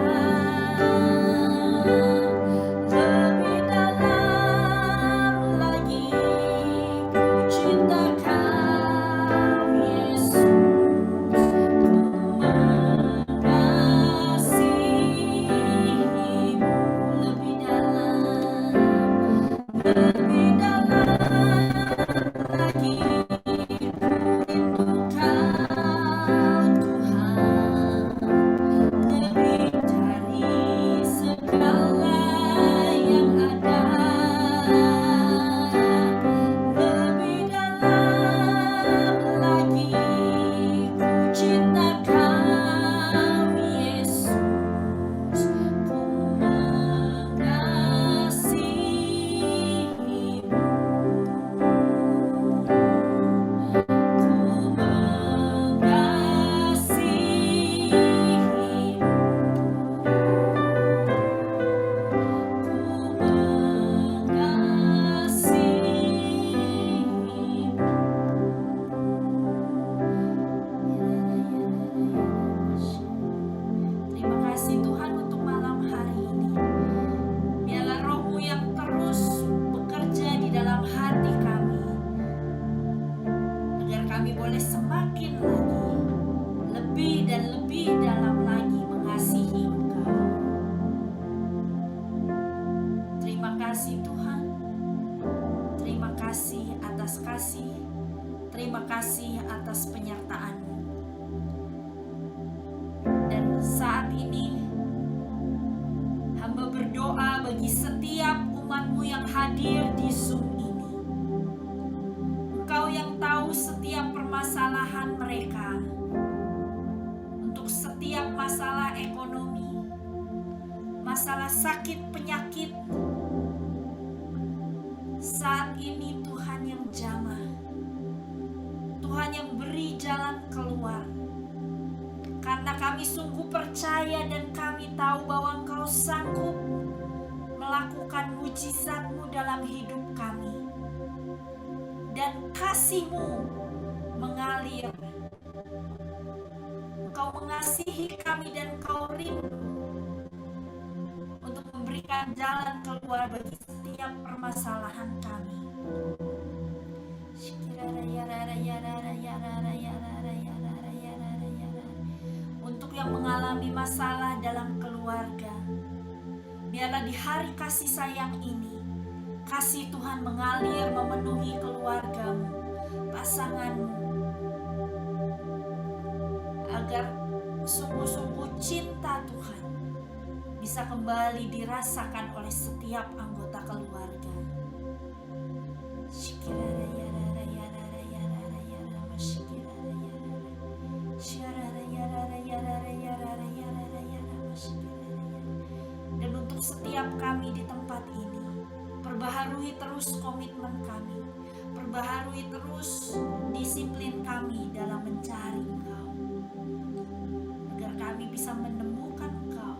lebih dalam lagi ku cinta Kau Yesus, ku mengasihi-Mu. Lebih dalam lagi ku rindukan Tuhan, lebih dari segala yang ada, lebih dalam lagi ku cinta Kau Yesus, ku mengasihi-Mu, ku mengasihi-Mu. Terima kasih Tuhan untuk malam hari ini. Biarlah Roh-Mu yang terus bekerja di dalam hati kami, agar kami boleh semakin lagi, lebih dan lebih dalam lagi mengasihi Engkau. Terima kasih Tuhan. Terima kasih atas kasih. Terima kasih atas penyertaan-Mu. Dan saat ini hamba berdoa bagi setiap umat-Mu yang hadir di Zoom ini. Engkau yang tahu setiap permasalahan mereka, untuk setiap masalah ekonomi, masalah sakit penyakit. Saat ini Tuhan yang jamah, Tuhan yang beri jalan keluar. Karena kami sungguh percaya dan kami tahu bahwa Engkau sanggup melakukan mujizat-Mu dalam hidup kami. Dan kasih-Mu mengalir. Engkau mengasihi kami dan Engkau rindu untuk memberikan jalan keluar bagi setiap permasalahan kami. Untuk yang mengalami masalah dalam keluarga, biarlah di hari kasih sayang ini, kasih Tuhan mengalir memenuhi keluargamu, pasanganmu, agar sungguh-sungguh cinta Tuhan bisa kembali dirasakan oleh setiap anggota keluarga. Dan untuk setiap kami di tempat ini, perbaharui terus komitmen kami, perbaharui terus disiplin kami dalam mencari Engkau, agar kami bisa menemukan Engkau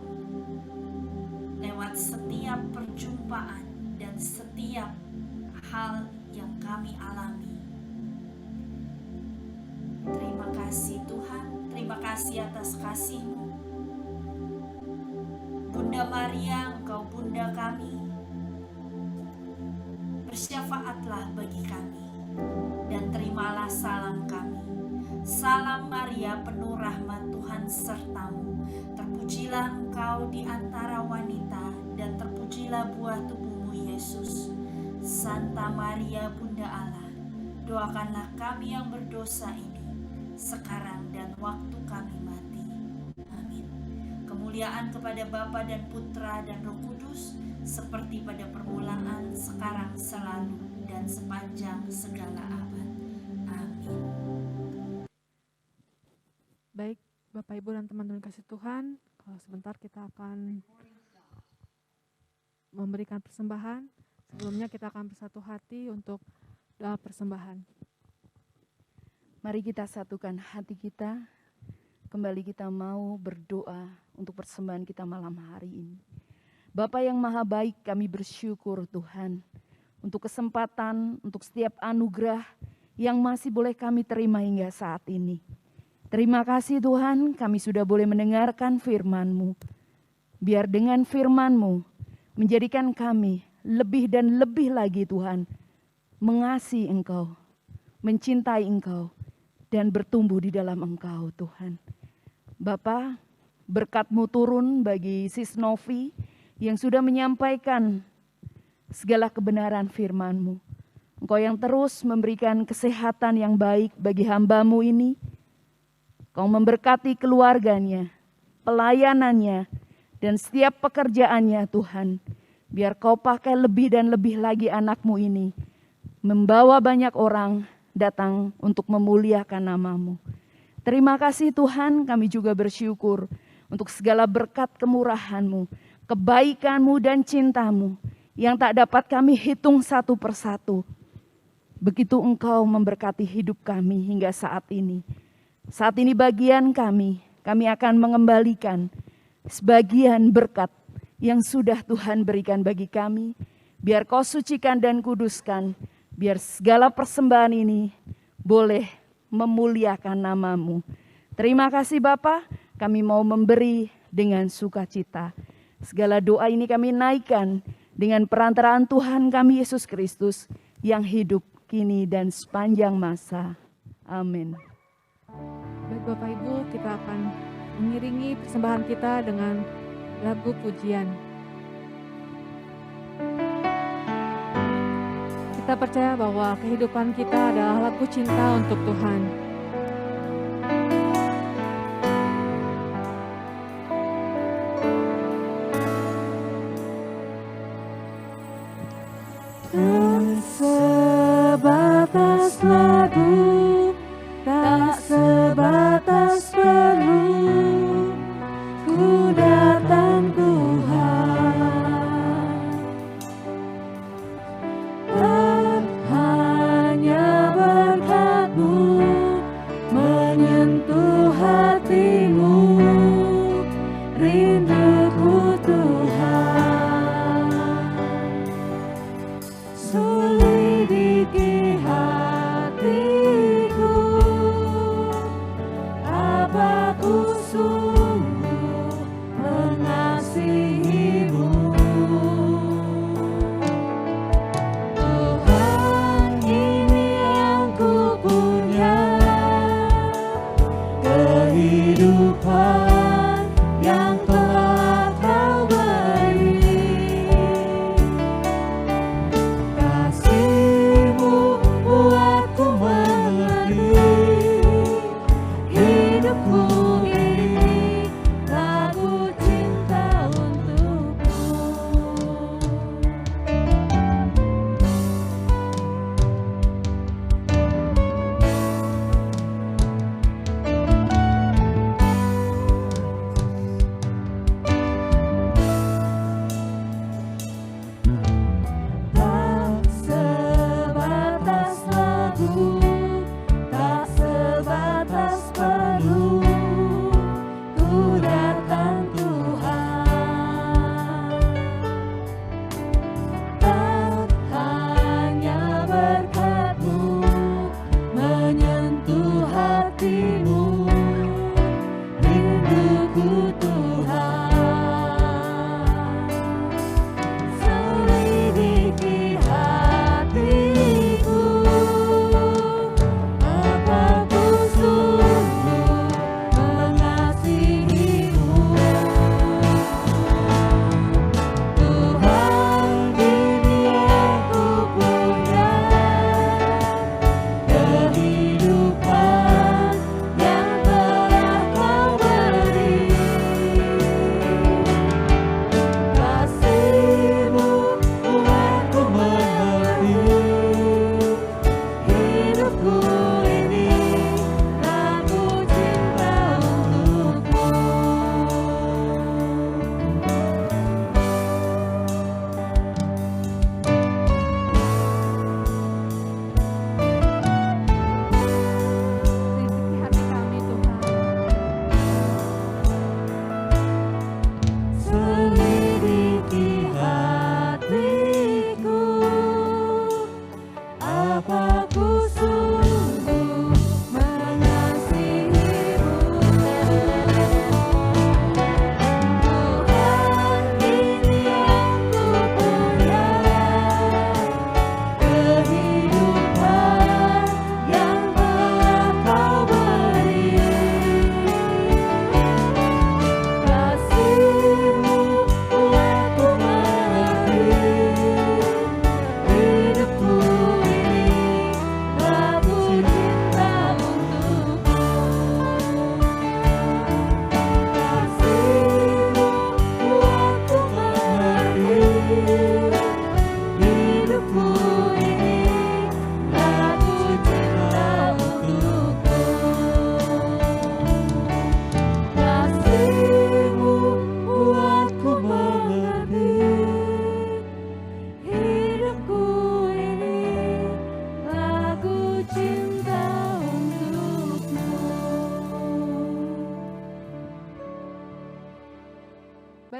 lewat setiap perjumpaan dan setiap hal yang kami alami. Terima kasih Tuhan, terima kasih atas kasih-Mu. Bunda Maria, Engkau Bunda kami, bersyafaatlah bagi kami, dan terimalah salam kami. Salam Maria, penuh rahmat Tuhan sertamu. Terpujilah Engkau di antara wanita, dan terpujilah buah tubuhmu Yesus. Santa Maria, Bunda Allah, doakanlah kami yang berdosa ini, sekarang dan waktu kami mati. Amin. Kemuliaan kepada Bapa dan Putra dan Roh Kudus, seperti pada permulaan, sekarang, selalu, dan sepanjang segala abad. Amin. Baik, Bapak Ibu dan teman-teman kasih Tuhan, kalau sebentar kita akan memberikan persembahan. Sebelumnya kita akan bersatu hati untuk doa persembahan. Mari kita satukan hati kita. Kembali kita mau berdoa untuk persembahan kita malam hari ini. Bapa yang maha baik, kami bersyukur Tuhan untuk kesempatan, untuk setiap anugerah yang masih boleh kami terima hingga saat ini. Terima kasih Tuhan, kami sudah boleh mendengarkan firman-Mu. Biar dengan firman-Mu menjadikan kami lebih dan lebih lagi Tuhan mengasihi Engkau, mencintai Engkau, dan bertumbuh di dalam Engkau Tuhan. Bapa, berkat-Mu turun bagi Sis Novi yang sudah menyampaikan segala kebenaran firman-Mu. Engkau yang terus memberikan kesehatan yang baik bagi hamba-Mu ini. Kau memberkati keluarganya, pelayanannya, dan setiap pekerjaannya Tuhan. Biar Kau pakai lebih dan lebih lagi anak-Mu ini, membawa banyak orang datang untuk memuliakan nama-Mu. Terima kasih Tuhan, kami juga bersyukur untuk segala berkat kemurahan-Mu, kebaikan-Mu dan cinta-Mu yang tak dapat kami hitung satu persatu. Begitu Engkau memberkati hidup kami hingga saat ini. Saat ini bagian kami akan mengembalikan sebagian berkat yang sudah Tuhan berikan bagi kami. Biar Kau sucikan dan kuduskan, biar segala persembahan ini boleh memuliakan nama-Mu. Terima kasih Bapa, kami mau memberi dengan sukacita. Segala doa ini kami naikkan dengan perantaraan Tuhan kami Yesus Kristus yang hidup kini dan sepanjang masa. Amin. Baik Bapak Ibu, kita akan mengiringi persembahan kita dengan lagu pujian. Kita percaya bahwa kehidupan kita adalah lagu cinta untuk Tuhan. Tak sebatas lagu, tak sebatas perlu, ku datang Tuhan. Tak hanya berkat-Mu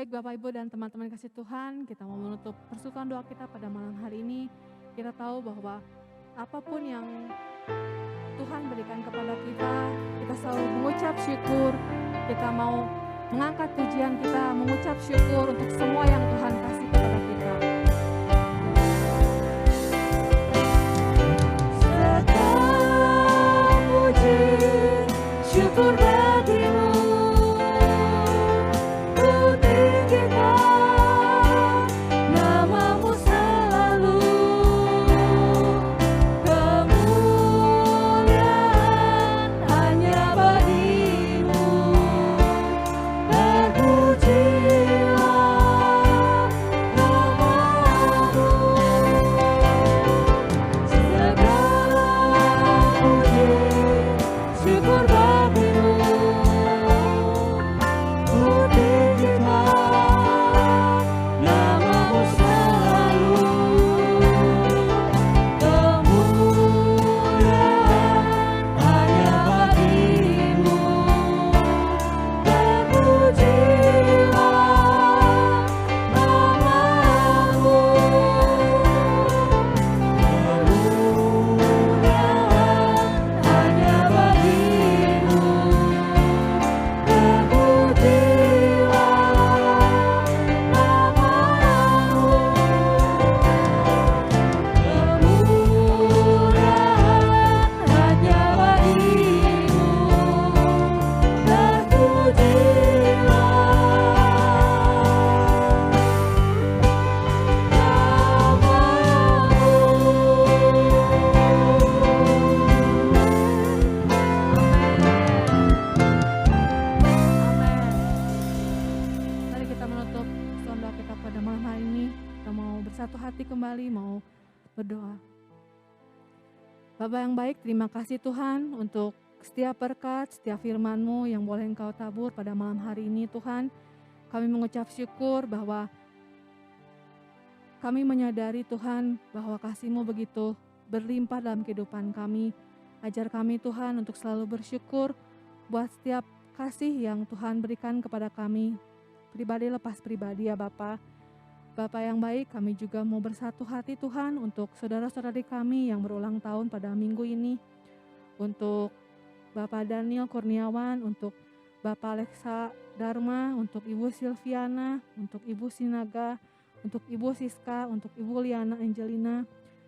Baik Bapak Ibu dan teman-teman kasih Tuhan, kita mau menutup persekutuan doa kita pada malam hari ini. Kita tahu bahwa apapun yang Tuhan berikan kepada kita, kita selalu mengucap syukur. Kita mau mengangkat pujian kita, mengucap syukur untuk semua yang Tuhan kasih kepada kita. Segala puji syukur bagimu, ku tinggikan namamu selalu. Kemuliaan hanya bagimu, terpujilah namamu. Segala puji syukur bagimu, ku tinggikan namamu selalu. Kemuliaan hanya bagimu, terpujilah namamu. Kemuliaan hanya bagimu, terpujilah namamu. Kemuliaan hanya bagimu, Mari kita menutup persekutuan doa kita pada malam hari ini. Kita mau bersatu hati kembali, mau berdoa. Bapa yang baik, terima kasih Tuhan untuk setiap berkat, setiap firman-Mu yang boleh Engkau tabur pada malam hari ini Tuhan. Kami mengucap syukur bahwa kami menyadari Tuhan bahwa kasih-Mu begitu berlimpah dalam kehidupan kami. Ajar kami Tuhan untuk selalu bersyukur buat setiap kasih yang Tuhan berikan kepada kami. Pribadi lepas pribadi ya Bapa. Bapa yang baik, kami juga mau bersatu hati Tuhan untuk saudara-saudari kami yang berulang tahun pada minggu ini. Untuk Bapak Daniel Kurniawan, untuk Bapak Alexa Dharma, untuk Ibu Silviana, untuk Ibu Sinaga, untuk Ibu Siska, untuk Ibu Liana Angelina.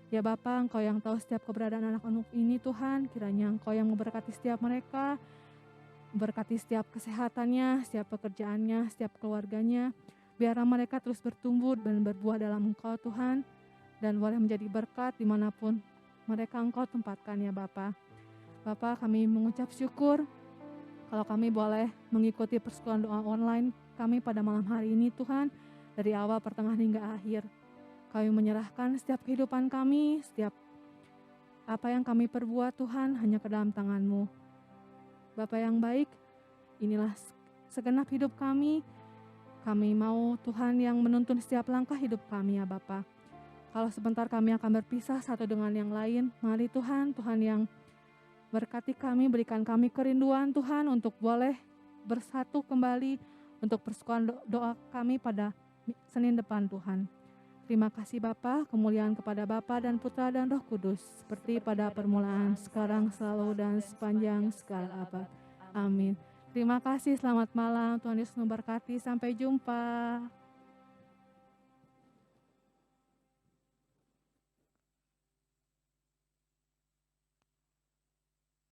Ya Bapak, Engkau yang tahu setiap keberadaan anak-anak ini Tuhan, kiranya Engkau yang memberkati setiap mereka, berkati setiap kesehatannya, setiap pekerjaannya, setiap keluarganya. Biarlah mereka terus bertumbuh dan berbuah dalam Engkau Tuhan, dan boleh menjadi berkat dimanapun mereka Engkau tempatkan ya Bapa. Bapa, kami mengucap syukur kalau kami boleh mengikuti persekutuan doa online kami pada malam hari ini Tuhan, dari awal, pertengahan hingga akhir. Kami menyerahkan setiap kehidupan kami, setiap apa yang kami perbuat Tuhan hanya ke dalam tangan-Mu. Bapa yang baik, inilah segenap hidup kami. Kami mau Tuhan yang menuntun setiap langkah hidup kami ya Bapa. Kalau sebentar kami akan berpisah satu dengan yang lain, mari Tuhan yang berkati kami, berikan kami kerinduan Tuhan untuk boleh bersatu kembali untuk persekutuan doa kami pada Senin depan Tuhan. Terima kasih Bapa, kemuliaan kepada Bapa dan Putra dan Roh Kudus, seperti pada permulaan, sekarang, selalu, dan sepanjang segala abad. Amin. Terima kasih, selamat malam, Tuhan Yesus memberkati, sampai jumpa.